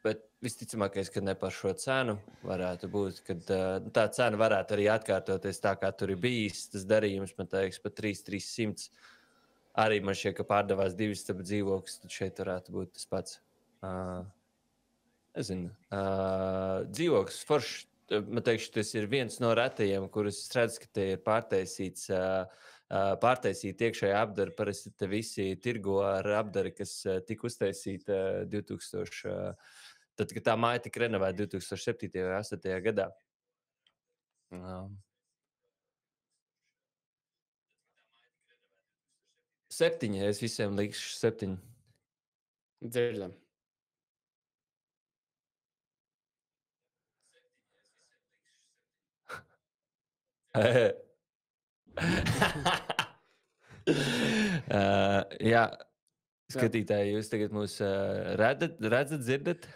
bet visticamākais, ka ne par šo cenu varētu būt, kad tā cena varētu arī atkārtoties tā, kā tur ir bijis. Tas darījums, man teiks, pa 300. Arī man šķiet, ka pārdevās 2-staba dzīvoklis, tad šeit varētu būt tas pats. Dzīvoklis foršs, man teikšu, tas ir viens no retajiem, kurus es redzu, ka te ir pārtaisīt iekšējā apdara. Parasti te visi tirgo ar apdari, kas tika uztaisīta 2000, tad, kad tā māja tika renovēta 2007. vai 2008. gadā. 7, es visiem likšu 7. Dzirdam. Jā, skatītāji, jūs tagad mūs redzat, dzirdat?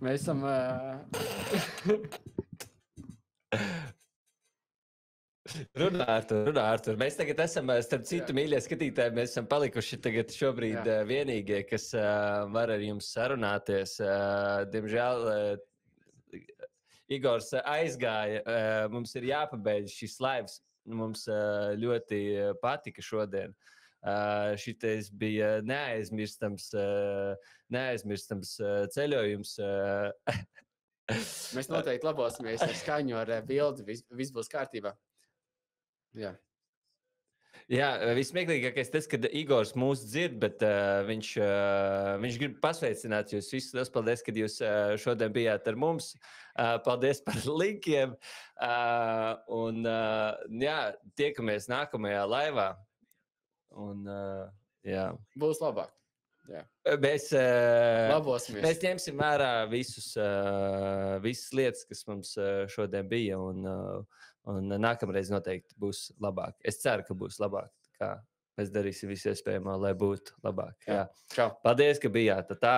Mēs esam... Runā, Artur. Mēs tagad esam, starp citu, mīļie skatītāji, mēs esam palikuši tagad šobrīd vienīgie, kas var ar jums sarunāties. Diemžēl Igors aizgāja. Mums ir jāpabeidz šis laivs. Mums ļoti patika šodien. Šitais bija neaizmirstams ceļojums. Mēs noteikti labosimies ar skaņu, ar bildi. Viss būs kārtībā. Jā. Jā, vismieklīgākais tas, ka Igors mūs dzird, bet viņš grib pasveicināt jūs visus. Liels paldies, ka jūs šodien bijāt ar mums. Paldies par linkiem. Un jā, tiekamies nākamajā laivā. Un jā. Būs labāk. Jā. Mēs Labosimies. ņemsim vērā visas lietas, kas mums šodien bija. Un nākamreiz noteikti būs labāk. Es ceru, ka būs labāk. Mēs darīsim visu iespējamo, lai būtu labāk. Jā. Čau. Paldies, ka bijāt. Tā.